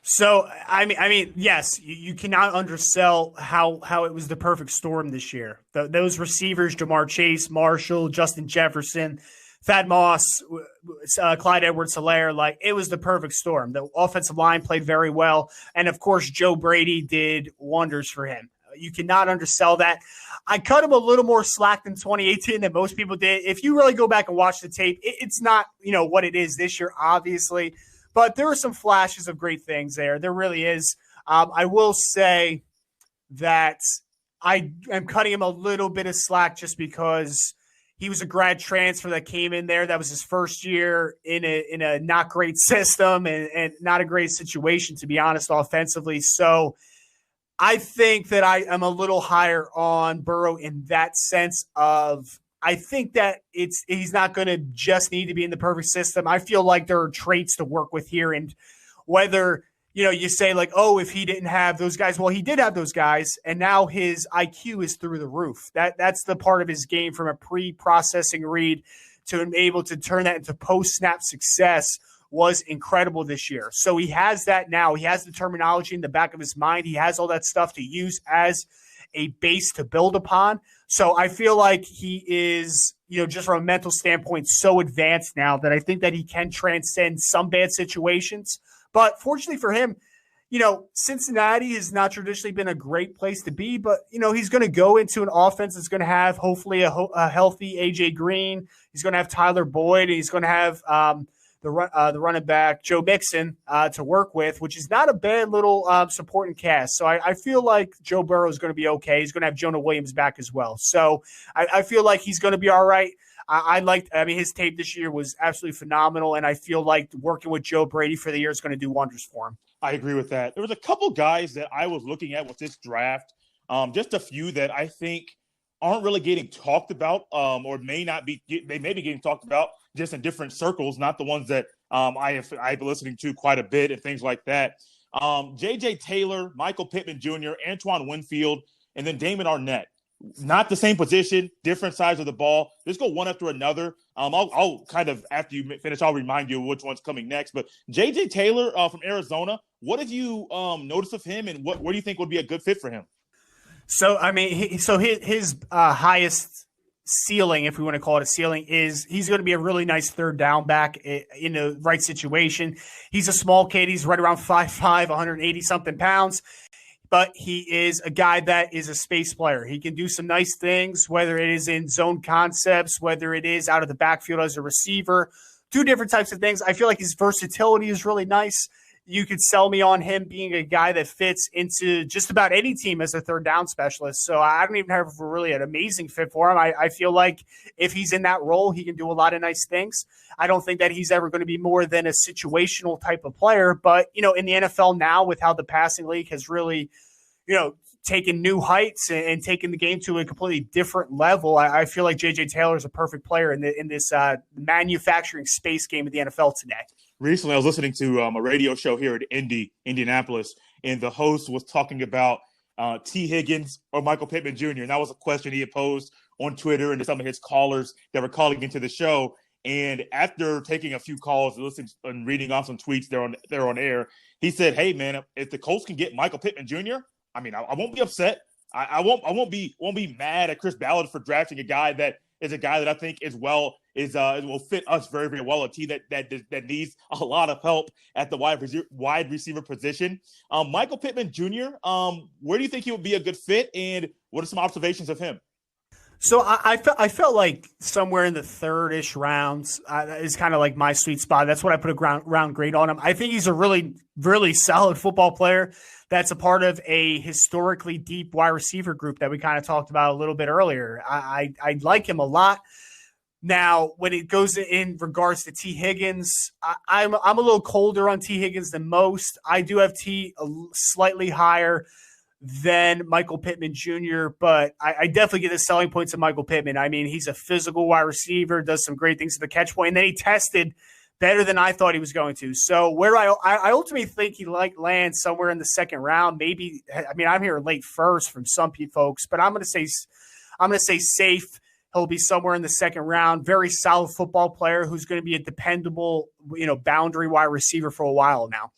So, I mean, yes, you cannot undersell how it was the perfect storm this year. Those receivers, Jamar Chase, Marshall, Justin Jefferson, Thad Moss, Clyde Edwards-Helaire, like, it was the perfect storm. The offensive line played very well. And, of course, Joe Brady did wonders for him. You cannot undersell that. I cut him a little more slack than 2018 than most people did. If you really go back and watch the tape, it's not, what it is this year, obviously. But there are some flashes of great things there. There really is. I will say that I am cutting him a little bit of slack just because he was a grad transfer that came in there. That was his first year in a not great system and not a great situation, to be honest, offensively. So I think that I am a little higher on Burrow in that sense of I think that he's not going to just need to be in the perfect system. I feel like there are traits to work with here, and whether you say like, oh, if he didn't have those guys, well, he did have those guys, and now his IQ is through the roof. That's the part of his game from a pre-processing read to be able to turn that into post-snap success was incredible this year. So he has that now. He has the terminology in the back of his mind. He has all that stuff to use as a base to build upon. So I feel like he is, just from a mental standpoint, so advanced now that I think that he can transcend some bad situations. But fortunately for him, Cincinnati has not traditionally been a great place to be, but, he's going to go into an offense that's going to have hopefully a healthy A.J. Green. He's going to have Tyler Boyd. And he's going to have the running back, Joe Mixon, to work with, which is not a bad little supporting cast. So I feel like Joe Burrow is going to be okay. He's going to have Jonah Williams back as well. So I feel like he's going to be all right. His tape this year was absolutely phenomenal, and I feel like working with Joe Brady for the year is going to do wonders for him. I agree with that. There was a couple guys that I was looking at with this draft, just a few that I think aren't really getting talked about, or may be getting talked about just in different circles, not the ones that I've been listening to quite a bit and things like that. J.J. Taylor, Michael Pittman Jr., Antoine Winfield, and then Damon Arnett. Not the same position, different sides of the ball. Let's go one after another. I'll kind of, after you finish, I'll remind you which one's coming next. But J.J. Taylor from Arizona, what have you noticed of him, and what do you think would be a good fit for him? So, his highest ceiling, if we want to call it a ceiling, is he's going to be a really nice third down back in the right situation. He's a small kid. He's right around 5'5", 180-something pounds. But he is a guy that is a space player. He can do some nice things, whether it is in zone concepts, whether it is out of the backfield as a receiver, two different types of things. I feel like his versatility is really nice. You could sell me on him being a guy that fits into just about any team as a third down specialist. So I don't even have really an amazing fit for him. I feel like if he's in that role, he can do a lot of nice things. I don't think that he's ever going to be more than a situational type of player. But, in the NFL now, with how the passing league has really, taken new heights and taken the game to a completely different level, I feel like J.J. Taylor is a perfect player in this manufacturing space game of the NFL today. Recently, I was listening to a radio show here at Indianapolis, and the host was talking about T. Higgins or Michael Pittman Jr., and that was a question he had posed on Twitter and to some of his callers that were calling into the show. And after taking a few calls and listening and reading off some tweets there on air, he said, "Hey, man, if the Colts can get Michael Pittman Jr., I won't be upset. I won't be mad at Chris Ballard for drafting a guy that I think will fit us very, very well. A team that needs a lot of help at the wide receiver position. Michael Pittman Jr., where do you think he would be a good fit, and what are some observations of him?" So I felt like somewhere in the third-ish rounds is kind of like my sweet spot. That's what I put a round grade on him. I think he's a really, really solid football player that's a part of a historically deep wide receiver group that we kind of talked about a little bit earlier. I like him a lot. Now, when it goes in regards to T. Higgins, I'm a little colder on T. Higgins than most. I do have T slightly higher than Michael Pittman Jr., but I definitely get the selling points of Michael Pittman. I mean, he's a physical wide receiver, does some great things at the catch point, and then he tested better than I thought he was going to. So where I ultimately think he lands somewhere in the second round, maybe. I mean, I'm here late first from some folks, but I'm going to say safe. He'll be somewhere in the second round. Very solid football player who's going to be a dependable, boundary wide receiver for a while now.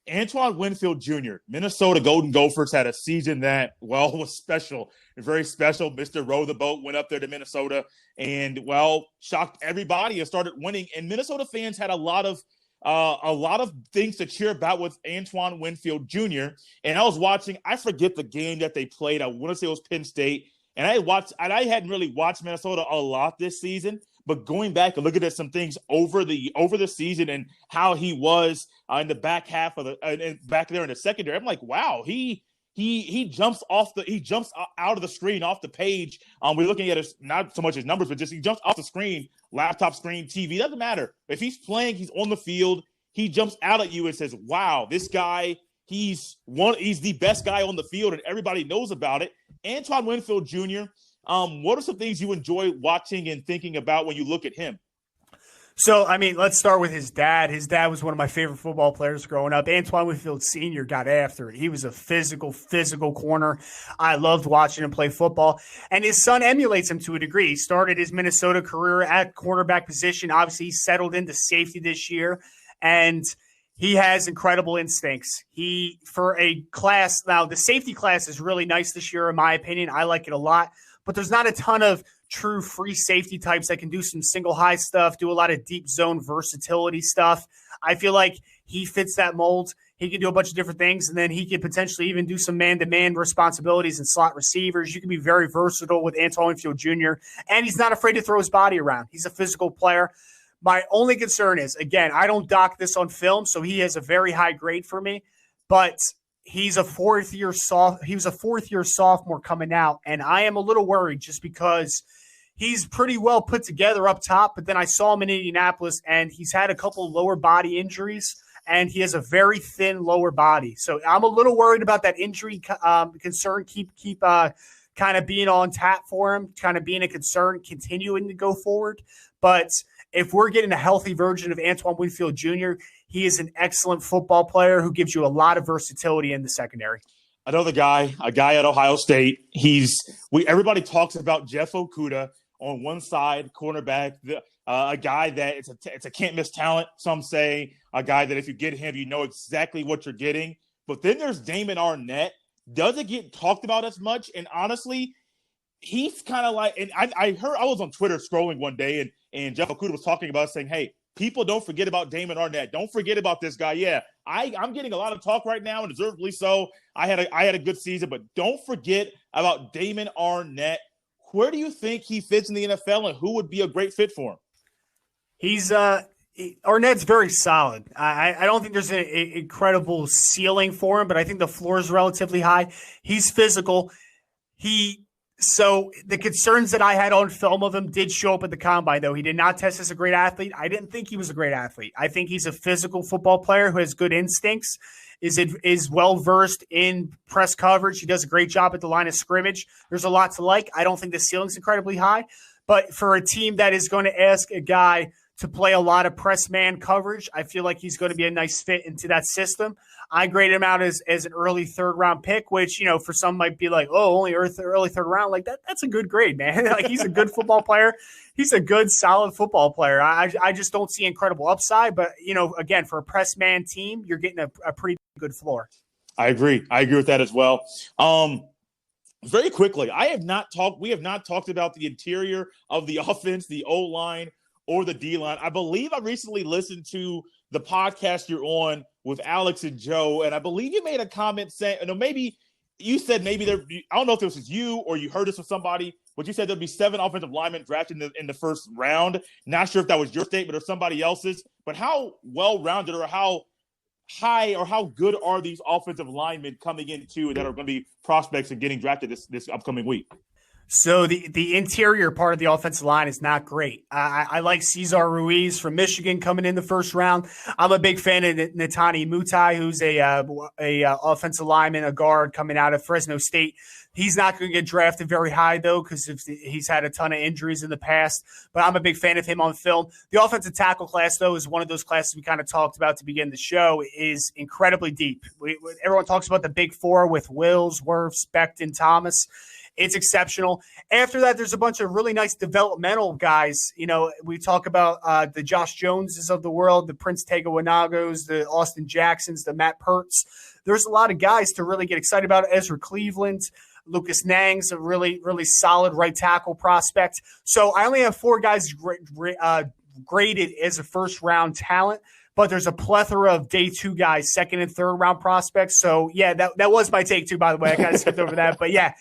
Antoine Winfield Jr., Minnesota Golden Gophers had a season that, was special, very special. Mr. Row the Boat went up there to Minnesota and, shocked everybody and started winning. And Minnesota fans had a lot of things to cheer about with Antoine Winfield Jr. And I was watching, I forget the game that they played. I want to say it was Penn State. And I hadn't really watched Minnesota a lot this season, but going back and looking at some things over the season and how he was in the back half of and back there in the secondary, I'm like, wow, he jumps out of the screen, off the page. We're looking at not so much his numbers, but just he jumps off the screen, laptop screen, TV, doesn't matter. If he's playing, he's on the field, he jumps out at you and says, wow, this guy, he's the best guy on the field, and everybody knows about it. Antoine Winfield Jr., what are some things you enjoy watching and thinking about when you look at him? So, I mean, let's start with his dad. His dad was one of my favorite football players growing up. Antoine Winfield Sr. got after it. He was a physical corner. I loved watching him play football. And his son emulates him to a degree. He started his Minnesota career at cornerback position. Obviously, he settled into safety this year. And he has incredible instincts. For a class, now the safety class is really nice this year, in my opinion. I like it a lot. But there's not a ton of true free safety types that can do some single high stuff, do a lot of deep zone versatility stuff. I feel like he fits that mold. He can do a bunch of different things, and then he could potentially even do some man-to-man responsibilities and slot receivers. You can be very versatile with Antoine Winfield Jr., and he's not afraid to throw his body around. He's a physical player. My only concern is, again, I don't dock this on film, so he has a very high grade for me, but he was a fourth-year sophomore coming out, and I am a little worried just because he's pretty well put together up top, but then I saw him in Indianapolis, and he's had a couple lower body injuries, and he has a very thin lower body. So I'm a little worried about that injury concern. Keep kind of being on tap for him, kind of being a concern, continuing to go forward. But if we're getting a healthy version of Antoine Winfield Jr., he is an excellent football player who gives you a lot of versatility in the secondary. Another guy, a guy at Ohio State. Everybody talks about Jeff Okudah on one side, cornerback, a guy that it's a can't miss talent. Some say a guy that if you get him, you know exactly what you're getting. But then there's Damon Arnette. Doesn't get talked about as much, and honestly, he's kind of like. And I was on Twitter scrolling one day, and Jeff Okudah was talking about saying, "Hey, people don't forget about Damon Arnette. Don't forget about this guy." Yeah, I'm getting a lot of talk right now, and deservedly so. I had a good season, but don't forget about Damon Arnette. Where do you think he fits in the NFL, and who would be a great fit for him? Arnett's very solid. I don't think there's an incredible ceiling for him, but I think the floor is relatively high. He's physical. So the concerns that I had on film of him did show up at the combine, though. He did not test as a great athlete. I didn't think he was a great athlete. I think he's a physical football player who has good instincts, is well-versed in press coverage. He does a great job at the line of scrimmage. There's a lot to like. I don't think the ceiling's incredibly high. But for a team that is going to ask a guy to play a lot of press man coverage, I feel like he's going to be a nice fit into that system. I grade him out as an early third-round pick, which, for some might be like, oh, only early third round. Like, that's a good grade, man. Like, he's a good football player. He's a good, solid football player. I just don't see incredible upside. But, again, for a press man team, you're getting a pretty good floor. I agree with that as well. Very quickly, we have not talked about the interior of the offense, the O-line, or the D-line. I believe I recently listened to the podcast you're on with Alex and Joe, and I believe you made a comment saying, maybe you said I don't know if this was you or you heard this from somebody, but you said there'll be 7 offensive linemen drafted in the first round. Not sure if that was your statement or somebody else's, but how well-rounded or how high or how good are these offensive linemen coming into that are going to be prospects and getting drafted this upcoming week? So the interior part of the offensive line is not great. I like Cesar Ruiz from Michigan coming in the first round. I'm a big fan of Netani Mutai, who's a offensive lineman, a guard coming out of Fresno State. He's not going to get drafted very high, though, because he's had a ton of injuries in the past. But I'm a big fan of him on film. The offensive tackle class, though, is one of those classes we kind of talked about to begin the show, is incredibly deep. Everyone talks about the big four with Wills, Wirfs, Becton, Thomas. It's exceptional. After that, there's a bunch of really nice developmental guys. We talk about the Josh Joneses of the world, the Prince Tega Wanagos, the Austin Jacksons, the Matt Perts. There's a lot of guys to really get excited about. Ezra Cleveland, Lucas Nang's a really, really solid right tackle prospect. So I only have 4 guys graded as a first-round talent. But there's a plethora of day 2 guys, second and third round prospects. So, yeah, that was my take, too, by the way. I kind of skipped over that. But, yeah,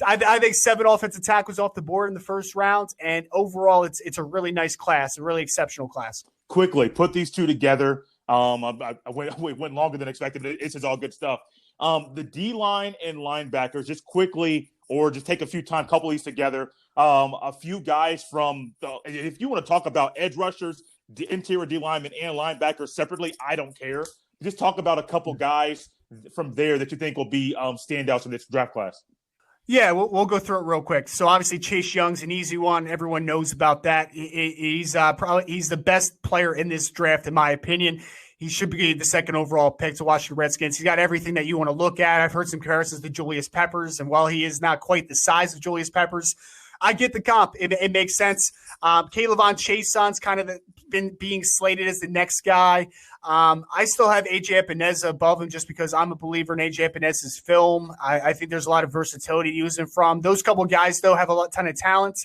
I think 7 offensive tackles off the board in the first round. And overall, it's a really nice class, a really exceptional class. Quickly, put these two together. I went longer than expected. This is all good stuff. The D-line and linebackers, just quickly, or just take a few time, couple of these together. A few guys if you want to talk about edge rushers, the interior D linemen and linebackers separately, I don't care. Just talk about a couple guys from there that you think will be standouts in this draft class. Yeah, we'll go through it real quick. So obviously Chase Young's an easy one. Everyone knows about that. He's he's the best player in this draft, in my opinion. He should be the second overall pick to Washington Redskins. He's got everything that you want to look at. I've heard some comparisons to Julius Peppers, and while he is not quite the size of Julius Peppers, I get the comp. It makes sense. Kayvon Chaisson's kind of been being slated as the next guy. I still have AJ Epineza above him just because I'm a believer in AJ Epineza's film. I think there's a lot of versatility to use him from. Those couple of guys, though, have a ton of talent.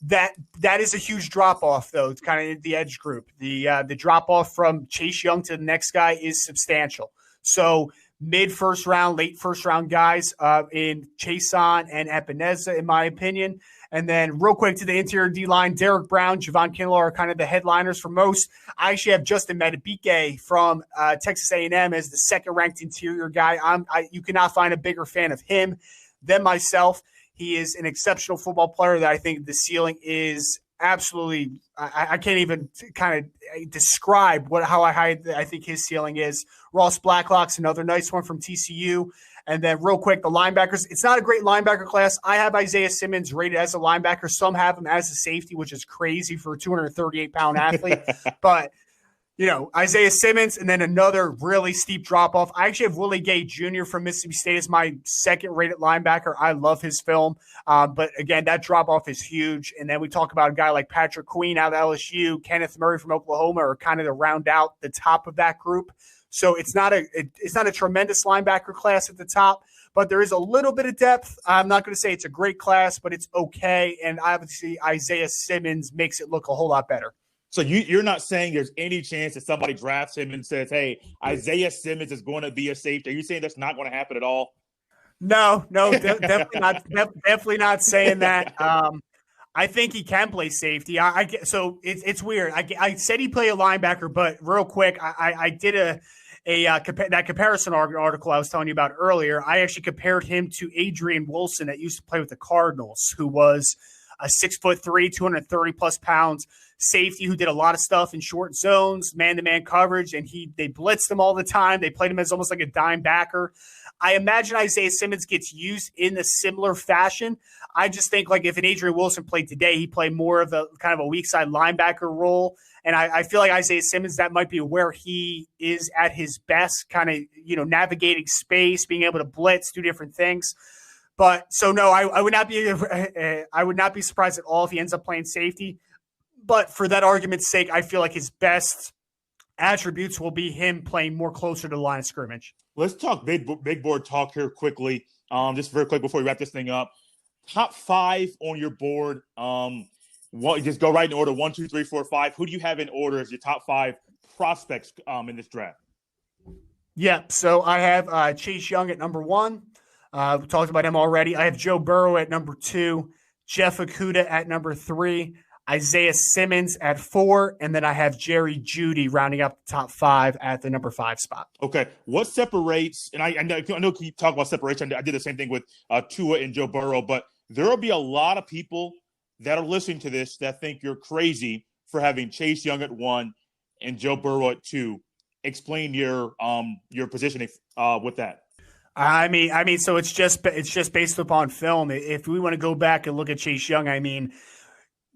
That is a huge drop off, though. It's kind of the edge group. The drop off from Chase Young to the next guy is substantial. So mid first round, late first round guys in Chaisson and Epineza, in my opinion. And then real quick to the interior D-line, Derek Brown, Javon Kinlaw are kind of the headliners for most. I actually have Justin Madubuike from Texas A&M as the second-ranked interior guy. You cannot find a bigger fan of him than myself. He is an exceptional football player that I think the ceiling is absolutely I can't even kind of describe how high I think his ceiling is. Ross Blacklock's another nice one from TCU. And then real quick, the linebackers. It's not a great linebacker class. I have Isaiah Simmons rated as a linebacker. Some have him as a safety, which is crazy for a 238-pound athlete. But, Isaiah Simmons and then another really steep drop-off. I actually have Willie Gay Jr. from Mississippi State as my second-rated linebacker. I love his film. But, again, that drop-off is huge. And then we talk about a guy like Patrick Queen out of LSU, Kenneth Murray from Oklahoma are kind of to round out the top of that group. So it's not a tremendous linebacker class at the top, but there is a little bit of depth. I'm not going to say it's a great class, but it's okay. And obviously Isaiah Simmons makes it look a whole lot better. So you're not saying there's any chance that somebody drafts him and says, hey, Isaiah Simmons is going to be a safety. Are you saying that's not going to happen at all? No, definitely not. Definitely not saying that. I think he can play safety. So it's weird. I said he played a linebacker, but real quick, I did that comparison article I was telling you about earlier. I actually compared him to Adrian Wilson that used to play with the Cardinals, who was a 6'3", 230+ pounds safety who did a lot of stuff in short zones, man-to-man coverage, and they blitzed him all the time. They played him as almost like a dime backer. I imagine Isaiah Simmons gets used in a similar fashion. I just think like if an Adrian Wilson played today, he'd play more of a kind of a weak side linebacker role. And I feel like Isaiah Simmons, that might be where he is at his best, kind of, navigating space, being able to blitz, do different things. But so no, I would not be surprised at all if he ends up playing safety. But for that argument's sake, I feel like his best attributes will be him playing more closer to the line of scrimmage. Let's talk big board talk here quickly. Just very quick before we wrap this thing up. Top 5 on your board. Just go right in order. 1, 2, 3, 4, 5. Who do you have in order as your top 5 prospects in this draft? Yeah, so I have Chase Young at number 1. We talked about him already. I have Joe Burrow at number 2, Jeff Okudah at number 3, Isaiah Simmons at 4, and then I have Jerry Jeudy rounding up the top 5 at the number 5 spot. Okay, what separates? And I know you talk about separation. I did the same thing with Tua and Joe Burrow, but there will be a lot of people that are listening to this that think you're crazy for having Chase Young at 1 and Joe Burrow at 2. Explain your positioning with that. I mean, so it's just based upon film. If we want to go back and look at Chase Young, I mean,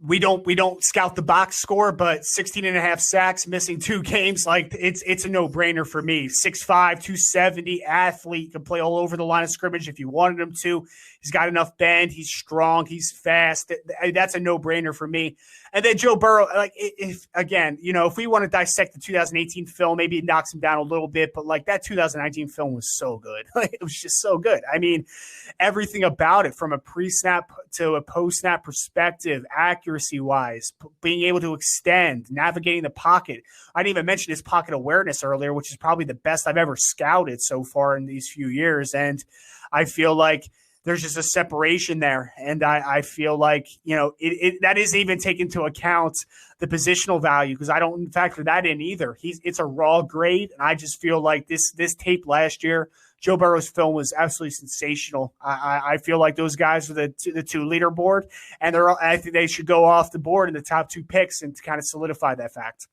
we don't scout the box score, but 16.5 sacks, missing 2 games, like it's a no-brainer for me. 6'5", 270 athlete, can play all over the line of scrimmage if you wanted him to. He's got enough bend. He's strong. He's fast. That's a no-brainer for me. And then Joe Burrow, like if we want to dissect the 2018 film, maybe it knocks him down a little bit, but like that 2019 film was so good. Like, it was just so good. I mean, everything about it from a pre-snap to a post-snap perspective, accuracy-wise, being able to extend, navigating the pocket. I didn't even mention his pocket awareness earlier, which is probably the best I've ever scouted so far in these few years. And I feel like there's just a separation there. And I feel like, that is even taken into account the positional value, because I don't factor that in either. It's a raw grade. And I just feel like this tape last year, Joe Burrow's film was absolutely sensational. I feel like those guys are the 2 leaderboard, and I think they should go off the board in the top 2 picks and to kind of solidify that fact.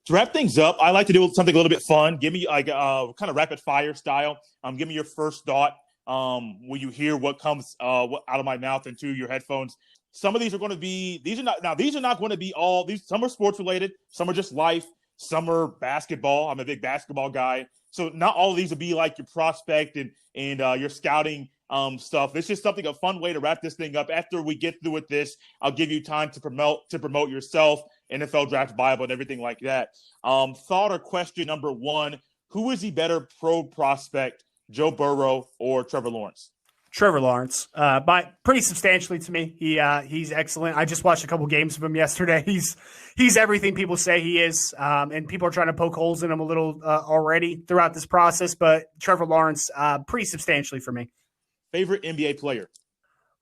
To wrap things up, I like to do something a little bit fun. Give me like kind of rapid fire style. Give me your first thought when you hear what comes out of my mouth into your headphones. Some of these are going to be, these are not going to be all these. Some are sports related, some are just life, some are basketball. I'm a big basketball guy. So not all of these will be like your prospect and your scouting stuff. It's just a fun way to wrap this thing up. After we get through with this, I'll give you time to promote yourself, NFL Draft Bible, and everything like that. Thought or question number one: who is the better pro prospect, Joe Burrow or Trevor Lawrence? Trevor Lawrence, by pretty substantially to me. He's excellent. I just watched a couple games of him yesterday. He's everything people say he is, and people are trying to poke holes in him a little already throughout this process. But Trevor Lawrence, pretty substantially for me. Favorite NBA player?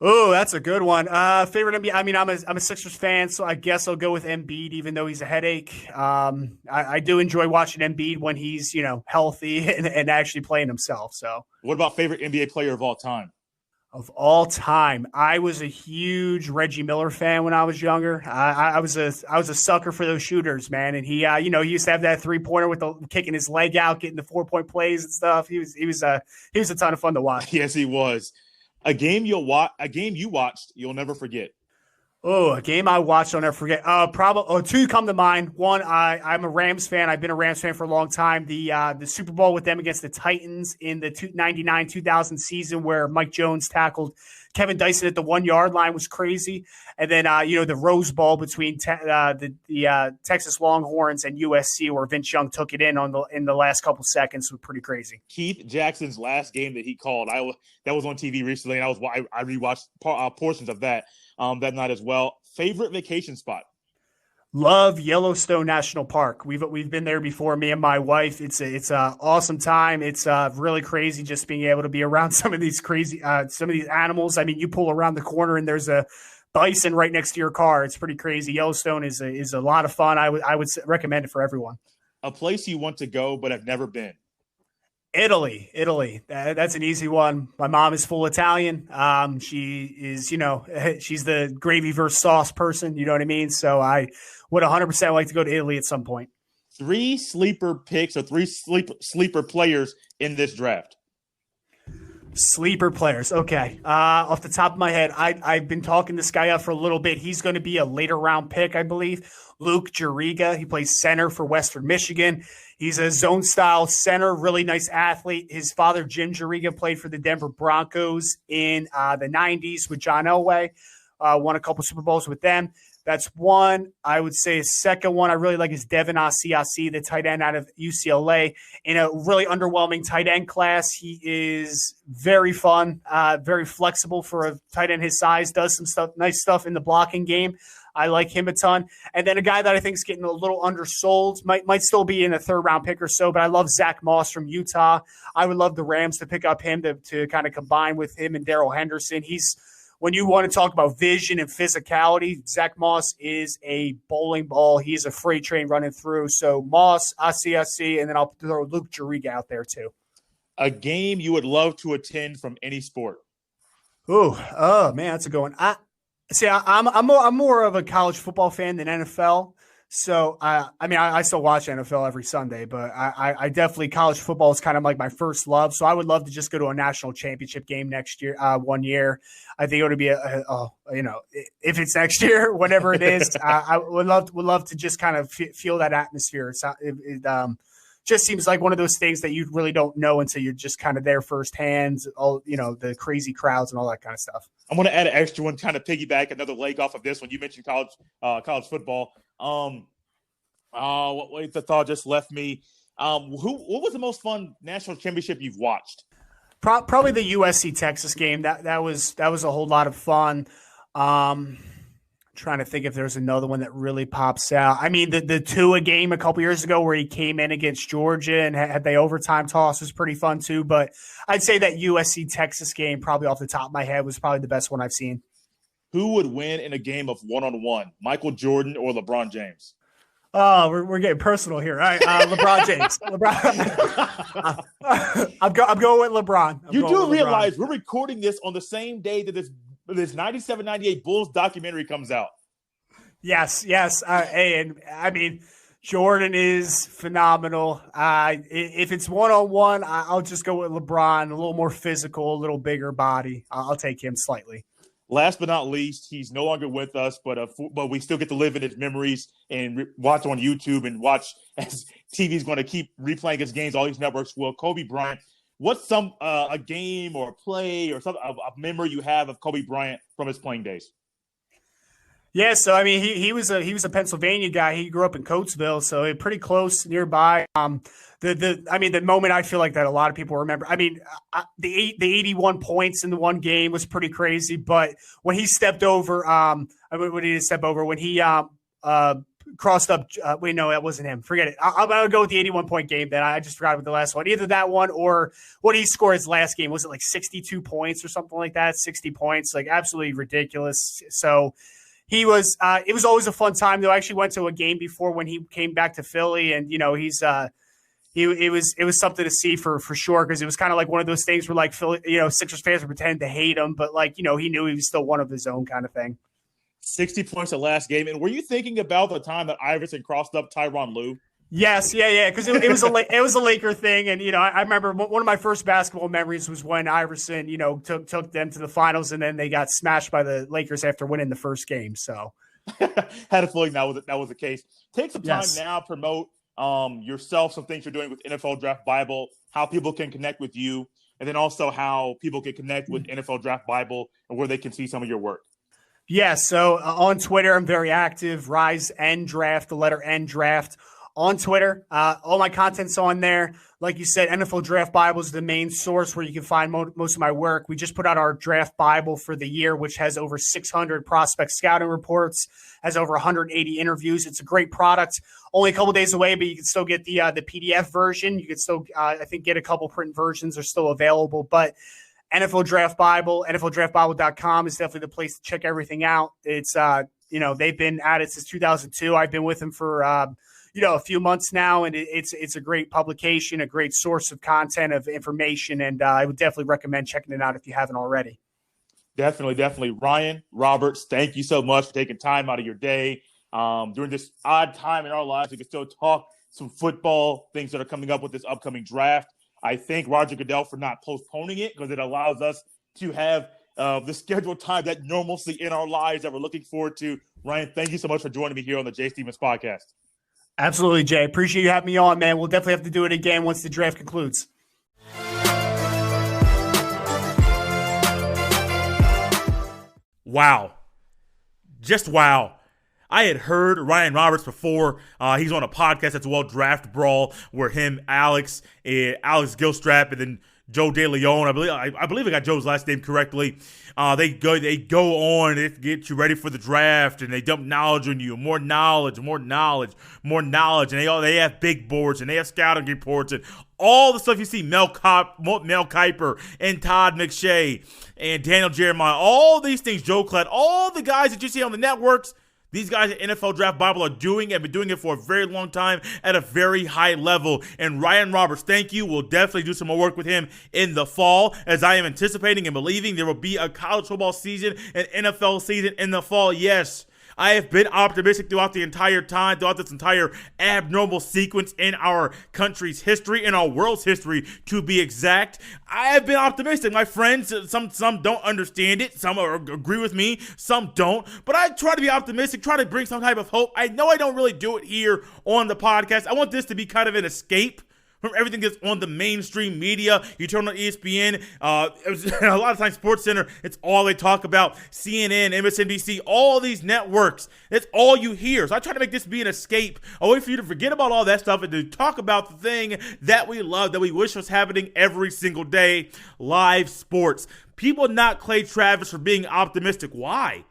Oh, that's a good one. Favorite NBA. I mean, I'm a Sixers fan, so I guess I'll go with Embiid, even though he's a headache. I do enjoy watching Embiid when he's healthy and actually playing himself. So, what about favorite NBA player of all time? Of all time, I was a huge Reggie Miller fan when I was younger. I was a sucker for those shooters, man. And he used to have that 3-pointer with the kicking his leg out, getting the 4-point plays and stuff. He was a ton of fun to watch. Yes, he was. A game you watched, you'll never forget. Oh, a game I watched, I'll never forget. Probably two come to mind. One, I'm a Rams fan. I've been a Rams fan for a long time. The Super Bowl with them against the Titans in the 99-2000 season, where Mike Jones tackled Kevin Dyson at the 1-yard line, was crazy. And then the Rose Bowl between the Texas Longhorns and USC, where Vince Young took it in the last couple seconds, was pretty crazy. Keith Jackson's last game that he called, that was on TV recently, and I rewatched portions of that night as well. Favorite vacation spot? Love Yellowstone National Park. We've been there before, me and my wife. It's a awesome time. It's really crazy just being able to be around some of these animals. I mean, you pull around the corner and there's a bison right next to your car. It's pretty crazy. Yellowstone is a lot of fun. I would recommend it for everyone. A place you want to go but have never been? Italy. That's an easy one. My mom is full Italian. She is, she's the gravy versus sauce person. You know what I mean? So I would 100% like to go to Italy at some point. 3 sleeper picks or 3 sleeper players in this draft. Sleeper players. Okay. Off the top of my head, I've been talking this guy up for a little bit. He's going to be a later round pick, I believe. Luke Juriga. He plays center for Western Michigan. He's a zone style center, really nice athlete. His father, Jim Juriga, played for the Denver Broncos in the 90s with John Elway. Won a couple Super Bowls with them. That's one. I would say a second one I really like is Devin Asiasi, the tight end out of UCLA. In a really underwhelming tight end class, he is very fun, very flexible for a tight end his size, does some nice stuff in the blocking game. I like him a ton. And then a guy that I think is getting a little undersold, might still be in a 3rd-round pick or so, but I love Zach Moss from Utah. I would love the Rams to pick up him to kind of combine with him and Darrell Henderson. When you want to talk about vision and physicality, Zach Moss is a bowling ball. He's a freight train running through. So Moss, Asiasi, and then I'll throw Luke Juriga out there too. A game you would love to attend from any sport? Oh man, that's a good one. I'm more of a college football fan than NFL. So, I still watch NFL every Sunday, but I definitely, college football is kind of like my first love. So I would love to just go to a national championship game next year, one year. I think it would be if it's next year, whatever it is, I would love to just kind of feel that atmosphere. It just seems like one of those things that you really don't know until you're just kind of there firsthand, all, the crazy crowds and all that kind of stuff. I'm going to add an extra one, kind of piggyback another leg off of this one. You mentioned college football. The thought just left me. What was the most fun national championship you've watched? Probably the USC Texas game. That was a whole lot of fun. Trying to think if there's another one that really pops out. I mean, the Tua game a couple years ago where he came in against Georgia and had the overtime toss was pretty fun too. But I'd say that USC Texas game, probably off the top of my head, was probably the best one I've seen. Who would win in a game of one-on-one, Michael Jordan or LeBron James? Oh, we're getting personal here. All right, LeBron James. I'm going with LeBron. You do realize we're recording this on the same day that this 97-98 Bulls documentary comes out. Yes. And I mean, Jordan is phenomenal. If it's one-on-one, I'll just go with LeBron, a little more physical, a little bigger body. I'll take him slightly. Last but not least, he's no longer with us, but we still get to live in his memories and watch on YouTube and watch as TV's going to keep replaying his games. All these networks will. Kobe Bryant. What's a game or a play or something, a memory you have of Kobe Bryant from his playing days? Yeah, so I mean, he was a Pennsylvania guy. He grew up in Coatesville, so pretty close nearby. The moment I feel like that a lot of people remember. I mean, the 81 points in the one game was pretty crazy. But when he stepped over, when he crossed up. Wait, no, that wasn't him. Forget it. I'm gonna go with the 81 point game. Then I just forgot with the last one. Either that one or what he scored his last game. Was it like 62 points or something like that? 60 points, like absolutely ridiculous. So. He was. It was always a fun time, though. I actually went to a game before when he came back to Philly, and he's. It was something to see for sure, because it was kind of like one of those things where like Philly, Sixers fans would pretend to hate him, but like he knew he was still one of his own kind of thing. 60 points the last game, and were you thinking about the time that Iverson crossed up Tyronn Lue? Yes, yeah, because it was a Laker thing, and I remember one of my first basketball memories was when Iverson took them to the finals, and then they got smashed by the Lakers after winning the first game. So had a feeling that was the case. Take some time Yes. now, promote yourself, some things you're doing with NFL Draft Bible, how people can connect with you, and then also how people can connect with NFL Draft Bible and where they can see some of your work. yeah, so on Twitter I'm very active. Rise N Draft, the letter N Draft. On Twitter, all my content's on there. Like you said, NFL Draft Bible is the main source where you can find most of my work. We just put out our Draft Bible for the year, which has over 600 prospect scouting reports, has over 180 interviews. It's a great product. Only a couple days away, but you can still get the PDF version. You can still, I think, get a couple print versions are still available. But NFL Draft Bible, NFLDraftBible.com is definitely the place to check everything out. It's, they've been at it since 2002. I've been with them for a few months now, and it's a great publication, a great source of content, of information, and I would definitely recommend checking it out if you haven't already. Definitely. Ryan Roberts, thank you so much for taking time out of your day. During this odd time in our lives, we can still talk some football, things that are coming up with this upcoming draft. I thank Roger Goodell for not postponing it, because it allows us to have the scheduled time, that normalcy in our lives that we're looking forward to. Ryan, thank you so much for joining me here on the Jay Stevens Podcast. Absolutely, Jay. Appreciate you having me on, man. We'll definitely have to do it again once the draft concludes. Wow. Just wow. I had heard Ryan Roberts before. He's on a podcast that's called Draft Brawl, where him, Alex Gilstrap, and then Joe DeLeon, I believe I got Joe's last name correctly. They go on to get you ready for the draft, and they dump knowledge on you, more knowledge, and they have big boards, and they have scouting reports, and all the stuff you see. Mel Kiper and Todd McShay and Daniel Jeremiah, all these things, Joe Klett, all the guys that you see on the networks. These guys at NFL Draft Bible are doing and been doing it for a very long time at a very high level. And Ryan Roberts, thank you. We'll definitely do some more work with him in the fall, as I am anticipating and believing there will be a college football season and NFL season in the fall. Yes, I have been optimistic throughout this entire abnormal sequence in our country's history, in our world's history, to be exact. I have been optimistic, my friends. Some don't understand it. Some agree with me. Some don't. But I try to be optimistic, try to bring some type of hope. I know I don't really do it here on the podcast. I want this to be kind of an escape from everything that's on the mainstream media. You turn on ESPN, a lot of times SportsCenter, it's all they talk about. CNN, MSNBC, all these networks, that's all you hear. So I try to make this be an escape, a way for you to forget about all that stuff and to talk about the thing that we love, that we wish was happening every single day, live sports. People not Clay Travis for being optimistic. Why?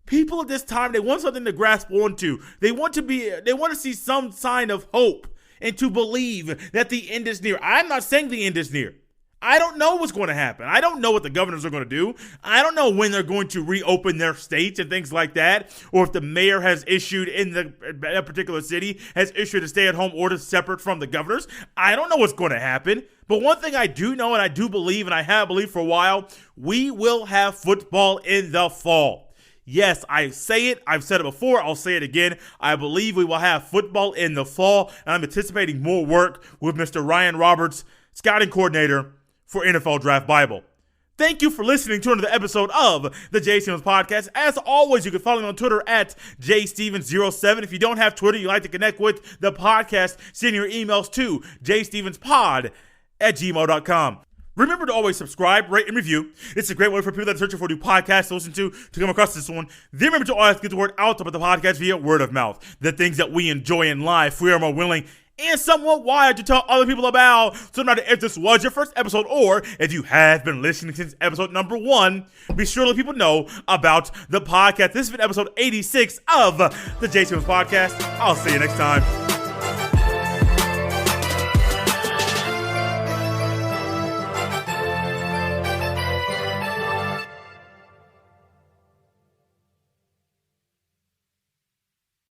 People at this time, they want something to grasp onto. They want to see some sign of hope, and to believe that the end is near. I'm not saying the end is near. I don't know what's going to happen. I don't know what the governors are going to do. I don't know when they're going to reopen their states and things like that, or if the mayor has issued in a particular city, has issued a stay-at-home order separate from the governors. I don't know what's going to happen. But one thing I do know, and I do believe, and I have believed for a while, we will have football in the fall. Yes, I say it. I've said it before. I'll say it again. I believe we will have football in the fall, and I'm anticipating more work with Mr. Ryan Roberts, scouting coordinator for NFL Draft Bible. Thank you for listening to another episode of the Jay Stevens Podcast. As always, you can follow me on Twitter at jstevens07. If you don't have Twitter, you like to connect with the podcast, send your emails to jstevenspod@gmail.com. Remember to always subscribe, rate, and review. It's a great way for people that are searching for new podcasts to listen to come across this one. Then remember to always get the word out about the podcast via word of mouth. The things that we enjoy in life, we are more willing and somewhat wired to tell other people about. So no matter if this was your first episode or if you have been listening since episode number 1, be sure to let people know about the podcast. This has been episode 86 of the Jay Stevens Podcast. I'll see you next time.